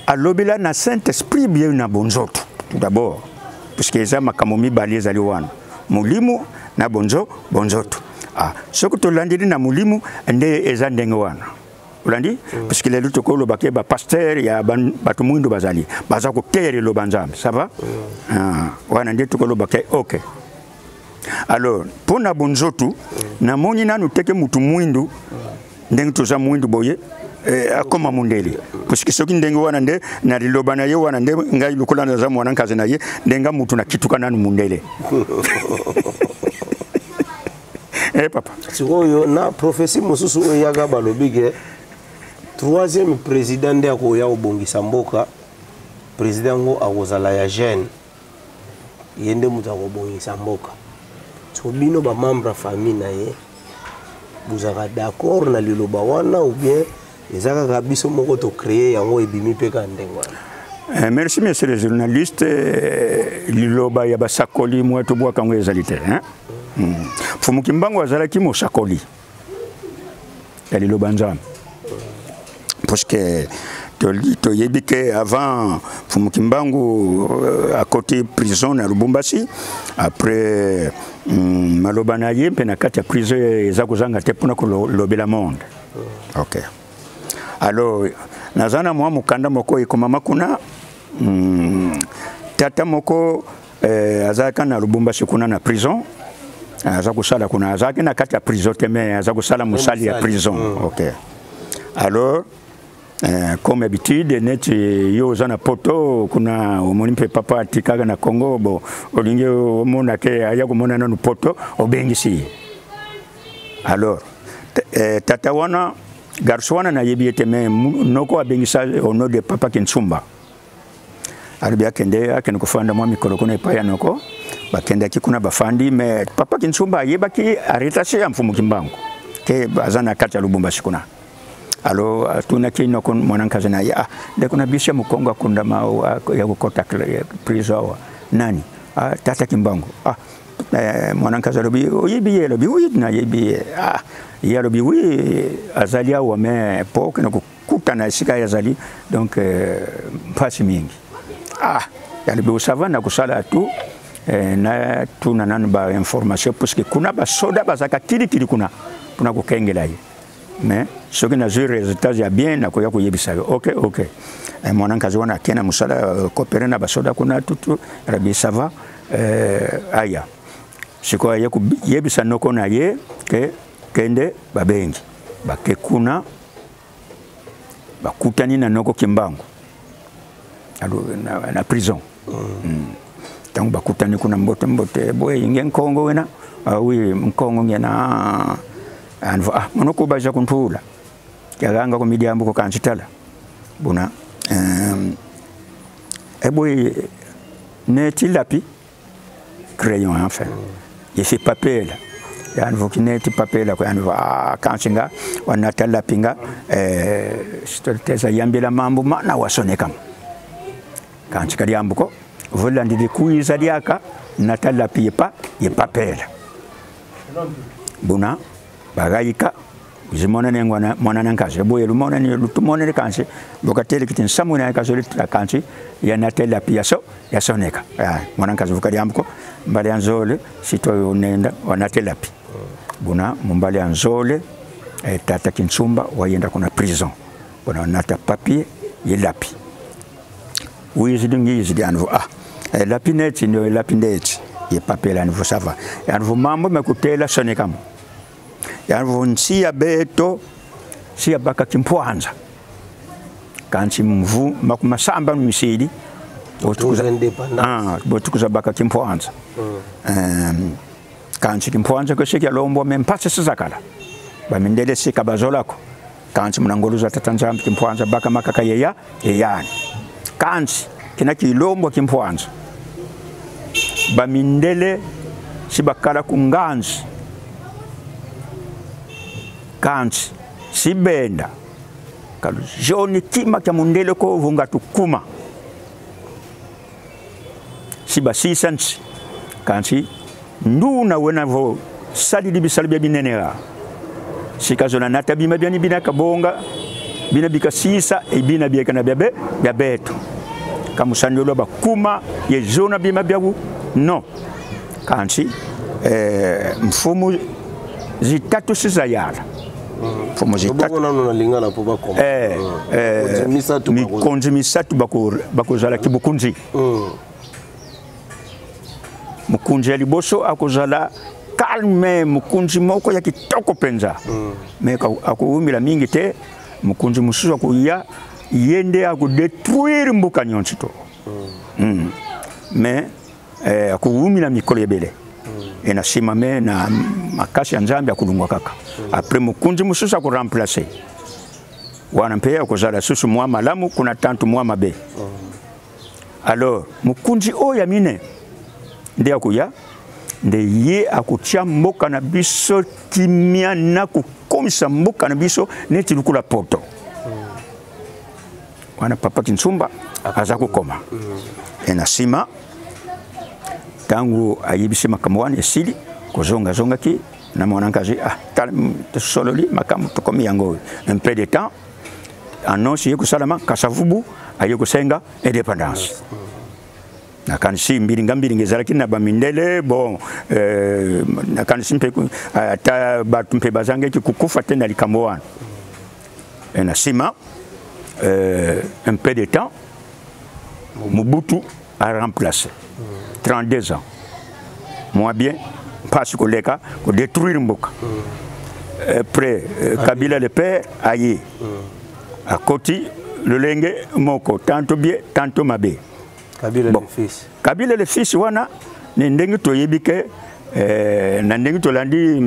alobela na Saint-Esprit bien na bonzoto tout d'abord puisque eza makambo mibali ezali wana mulimu na bonzoto soko tolandeli na mulimu nde eza ndenge wana ulandi parce que lelo tokolo bake ba pasteur ya batu mwindu bazali baza ko kelelo banzambe ça va wana nde tokolo bake OK. Alors pour na bonzoto na moni nanu teke mutu mwindu ndenge toza mwindu boye akoma mundele parce que soki ndenge wana nde na liloba na ye wana nde ngai lukola na za mwana nkaze na ye ndenga mutu na kituka nanu mundele. Papa sikoyo na prophétie mususu oyo yaga balobike troisième président nde akoya obongisa mboka président ngo akozala ya jeune yende mutu akobongisa mboka so bino ba membre famille na ye buzaka d'accord na liloba wana ou bien ezaka kabiso moko to créer yango ebimi pe ka ndengo wana. Merci monsieur le journaliste liloba ya basakoli mwetu bwa kango ezalite hein. Mfumu Kimbangu azalaki mosakoli ya liloba nzambe parce que toyebi ke avant Mfumu Kimbangu à côté prison na Lubumbashi après maloba na ye mpe na kati ya prison eza kozanga te mpona kolobela monde. Ok, alors nazana mwa mukanda moko ekomama kuna tata moko azalaka na Lubumbashi kuna na prison aza kosala kuna azalaki na kati ya prison te me aza kosala mosali ya prison. Ok, alors comme habitude neti yo oza na poto kuna omoni mpe papa atikaka na Congo bo olingi omona ke aya komona nanu poto obengisi. Alors tata wana garso wana nayebi ete me noko abengisa au nom de papa Kinsumba. Alibi akende kofanda mwa mikolo kuna epai ya noko bakendaki kuna bafandi me papa Kinsumba ayebaki aretache ya Mfumu Kimbangu ke aza na kati ya Lubumbashi kuna. Alors tunaki noko mwanankazi na ya ndeko na bisha Mukongo akunda ya kukota prison nani tata Kimbangu mwanankazi alobi oyibiye lobi uyidna yebiye ya lobi wi azali awa me poke na kukuta na sika ya zali donc mpasi mingi ya lobi usavana kusala tu na tuna nanu ba information puisque kuna ba soda bazaka kili kuna kukengela ye mais ce qui n'a eu résultat ya bien na koya kuyebisa. Ok mwanankazi wana kena musala coopérer na basoda kuna tutu rabi sava aya siko ya kuyebisa noko na ye ke kende babengi bake kuna bakutani na noko Kimbangu alo na prison. Tangu bakutani kuna mbote boye inge Nkongo wena oui Nkongo ngena anva monoko baja kuntula yaganga ko midiambo ko kanchitala buna boy neti lapi crayon enfin il fait papier là yanvo kineti papier là ko yanva kanchinga wanatala pinga stolteza yambela mambo mana wasoneka kanchika liambo ko vola ndidi kuiza liaka natala pipa ye papier buna bagayika uzimona nengwana mwana nankaje boye lumona ni lutumona ni kanse bokatele kitin samuna ya kazoli kanse ya natela piaso ya soneka mwana nkaje vukali amko mbali anzole sito unenda wanatela pi buna mumbali anzole tata Kinsumba wayenda kuna prison buna nata papier yelapi uyizidingi yizidi anvo lapineti ndio lapineti ye papier la anvo sava anvo mambo mekutela soneka yanvo nsia beto sia baka Kimpwanza kanchi mvu makumasamba misidi botukuza baka Kimpwanza kanchi Kimpwanza ko shiki lombo mempase sizakala bamindele sika bazolako kanchi mnangoluza tatanzambi Kimpwanza baka makaka yeya eyani kanchi kinaki lombo Kimpwanza bamindele sibakala kunganzi kanchi sibenda kalu joni kima kya mundele ko vunga tukuma siba sisansi kanchi nduna wena vo sali libisali binenera sikazona natabi mabiani binaka bonga bina bikasisa ebina biekana byabe byabeto kamusandolo bakuma ye zona bima byabu no kanchi mfumu zitatu sizayala Mfumu zitatu mikonzi misatu bakozala kibukunzi mukunzi ya liboso akozala calme mukunzi moko ya kitoko penza me akuumila mingi te mukunzi mususu akuya yende akudetruire mbuka nyonsi to me akuumila mikolo yebele enasima me na makasi ya Nzambe akulungwa kaka après mukunzi mususu ku remplacer wana mpe akozala susu mwa malamu kuna tantu mwa mabe alors mukunzi oya mine nde akuya nde ye akutia mboka na biso kimia na kukomisa mboka na biso neti lukula poto wana papa Kinsumba aza kukoma enasima tangu ayibisi makamwani esili kozonga ki na mwana kazi sololi makamu tokomi yango un peu de temps annonce yeko salama kasavubu ayeko senga indépendance na kanisi mbili ngezalaki na bamindele bon na kanisi mpe ata batu mpe bazangaki kukufa te na likambo wana na sima un peu de temps Mobutu a remplacé 32 ans moi bien parce que les cas pour détruire Mboka après Kabila le père aïe à côté le lengue moko tantôt bien tantôt mabé Kabila le fils. Kabila le fils wana ni ndenge toyebike na ndenge tolandi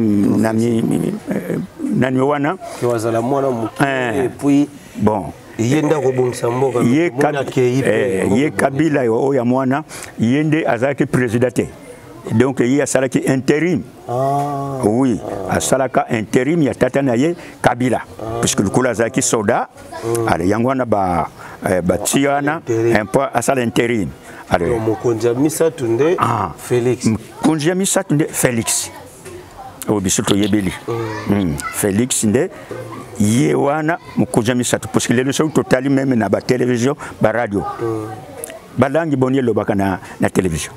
nani wana ki wazala mwana muke et puis bon yenda ko bongisa mboka ye Kabila oya mwana yende azaki président donc il y a salaki intérim oui a salaka intérim ya tata na ye Kabila puisque le kula zaki soda ale yangwana ba tiana un peu à sala intérim ale mokonja misatu nde Félix mokonja misatu nde Félix o bisuto yebeli Félix nde yewana mokonja misatu parce que le so totali même na ba télévision ba radio balangi boni lobaka na télévision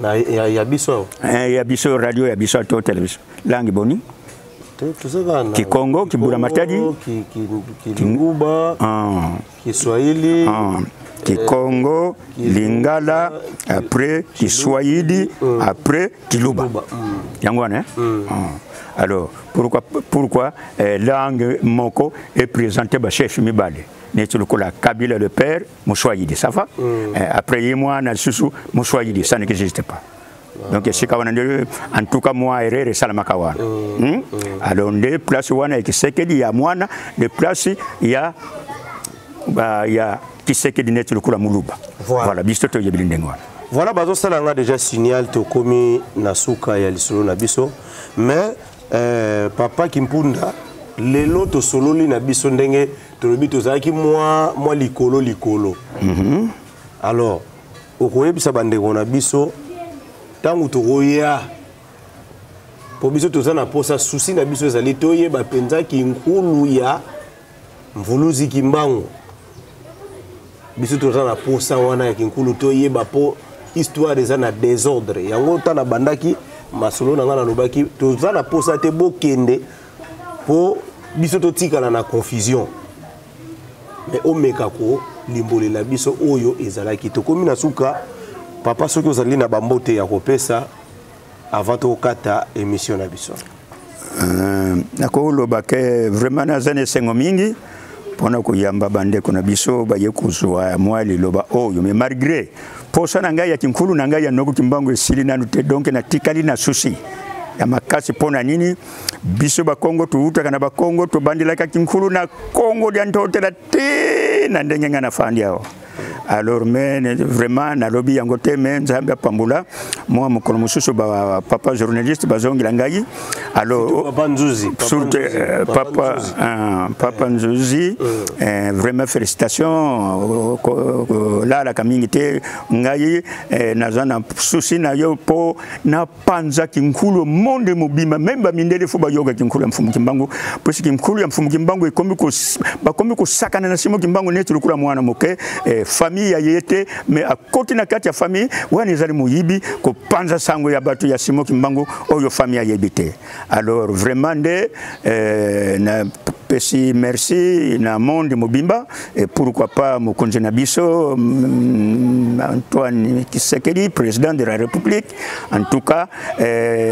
na ya biso radio ya biso to télévision langi boni Kikongo kibula matadi Kinguba Kiswahili Kikongo Lingala après Kiswahili après Kiluba yangwana alors pourquoi langue moko est présentée par chef Mibale n'est-ce que la Kabila le père Moussouaïdi ça va après moi na susu Moussouaïdi ça n'existe pas donc c'est quand en tout cas moi erreur salamaka wana alors des places wana kisekedi ya mwana des places ya kisekedi net le kula muluba voilà biso to yebili ndengwa voilà bazo salanga déjà signal to komi nasuka ya lisolo na biso mais papa Kimpunda lelo to sololi na biso ndenge to lobi to zaki moi likolo alors okoyebisa bandeko na biso tangu tokoya po biso tozana posa susi na biso ezali toyeba penza kinkulu ya mvuluzi kimbango biso tozana posa wana ya kinkulu toyeba po histoire eza na désordre yango tana bandaki masolo na ngana lobaki tozana posa te bokende po biso totikala na confusion mais omeka ko limbolela biso oyo ezalaki tokomi na suka papa soki ozali na bambote ya kopesa avant tokata émission na biso nakoloba ke vraiment nazane sengo mingi pona koyamba bandeko na biso baye kuzwa mwa liloba oyo mais malgré posa na ngai ya kinkulu na ngai ya noko kimbango esili nanu te donc na tikali na susi ya makasi pona nini biso ba Kongo tuuta kana ba Kongo to bandila ka kinkulu na Kongo dia ntotela te na ndenge ngana fandi yao alors mais vraiment na lobby yango te mais nzambe pambula moi mukolo mususu ba papa journaliste bazongi langai alors papa Nzuzi papa Nzuzi vraiment félicitations là la kamingite ngai nazana susi na yo po na panza kinkulu monde mobima même ba mindele fo ba yoga kinkulu mfumu kimbangu parce que kinkulu ya mfumu kimbangu ikomi ko sakana na simo kimbangu netu lukula mwana moke famille ya yete mais à côté na kati ya famille wani zali muyibi ko panza sango ya batu ya simo kimbangu oyo famille ya yebite alors vraiment na pesi merci na monde mobimba et pourquoi pas mokonzi na biso Antoine Kisekedi président de la République en tout cas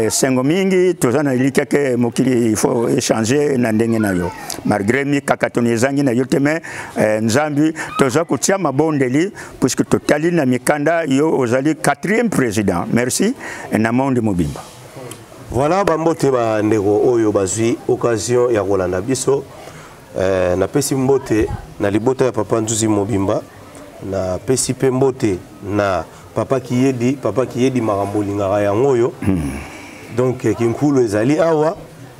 sengo mingi tozana ilikake mokili il faut échanger na ndenge na yo malgré mi kakatoni zangi na yote mais nzambi toza kutia mabondeli puisque totali na mikanda yo ozali 4e président merci na monde mobimba. Voilà bambote ba ndeko oyo bazwi occasion ya kolanda biso na pesi mbote na libota ya papa Nzuzi Mobimba na pesi pe mbote na papa Kiyedi makambo lingaka yango yo donc kinkulu ezali awa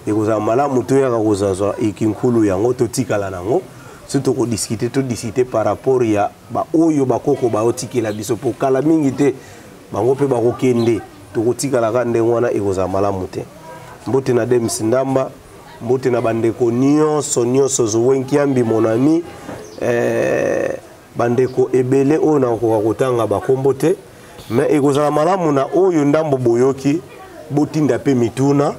ekoza malamu to ya kozazwa kinkulu yango totikala nango surtout ko discuter par rapport ya ba oyo bakoko ba otikela biso po kala mingi te bango pe bakokende tokotikala ka ndenge wana ekoza malamu te mbote na Demis Ndamba, mbote na bandeko nyonso Zuwenkiambi mon ami, bandeko ebele o na kokotanga bakombo te, mais ekozala malamu na oyo ndambo boyoki botinda pe mituna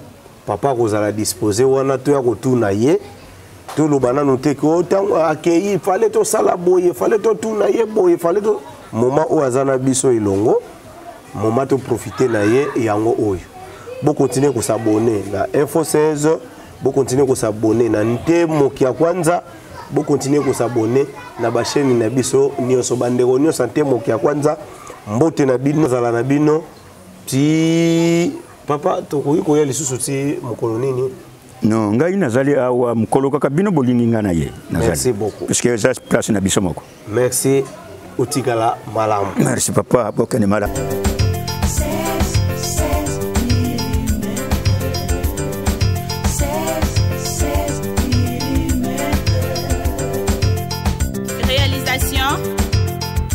papa kozala disposer wana to ya kotuna ye to lobana no te ko tango akei fallait to sala boye fallait to tuna ye boye fallait to moment o azana biso ilongo moment to profiter na ye yango oyo bo continuer ko s'abonner na Info 16 bo continuer ko s'abonner na Ntemo kia kwanza bo continuer ko s'abonner na ba chaîne na biso nyonso bandeko nyonso Ntemo kia kwanza mbote na bino zala na bino ti papa tokoki koya lisusu ti mokolo nini non ngai nazali awa mokolo kaka bino bolingi nga na ye nazali. Merci beaucoup parce que eza place na biso moko. Merci utikala malamu. Merci papa bokene malamu. 16 mm. Réalisation,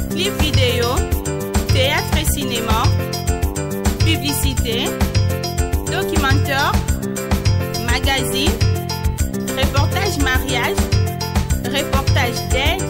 clip vidéo, théâtre et cinéma, publicité, documentaire, magazine, reportage mariage, reportage date,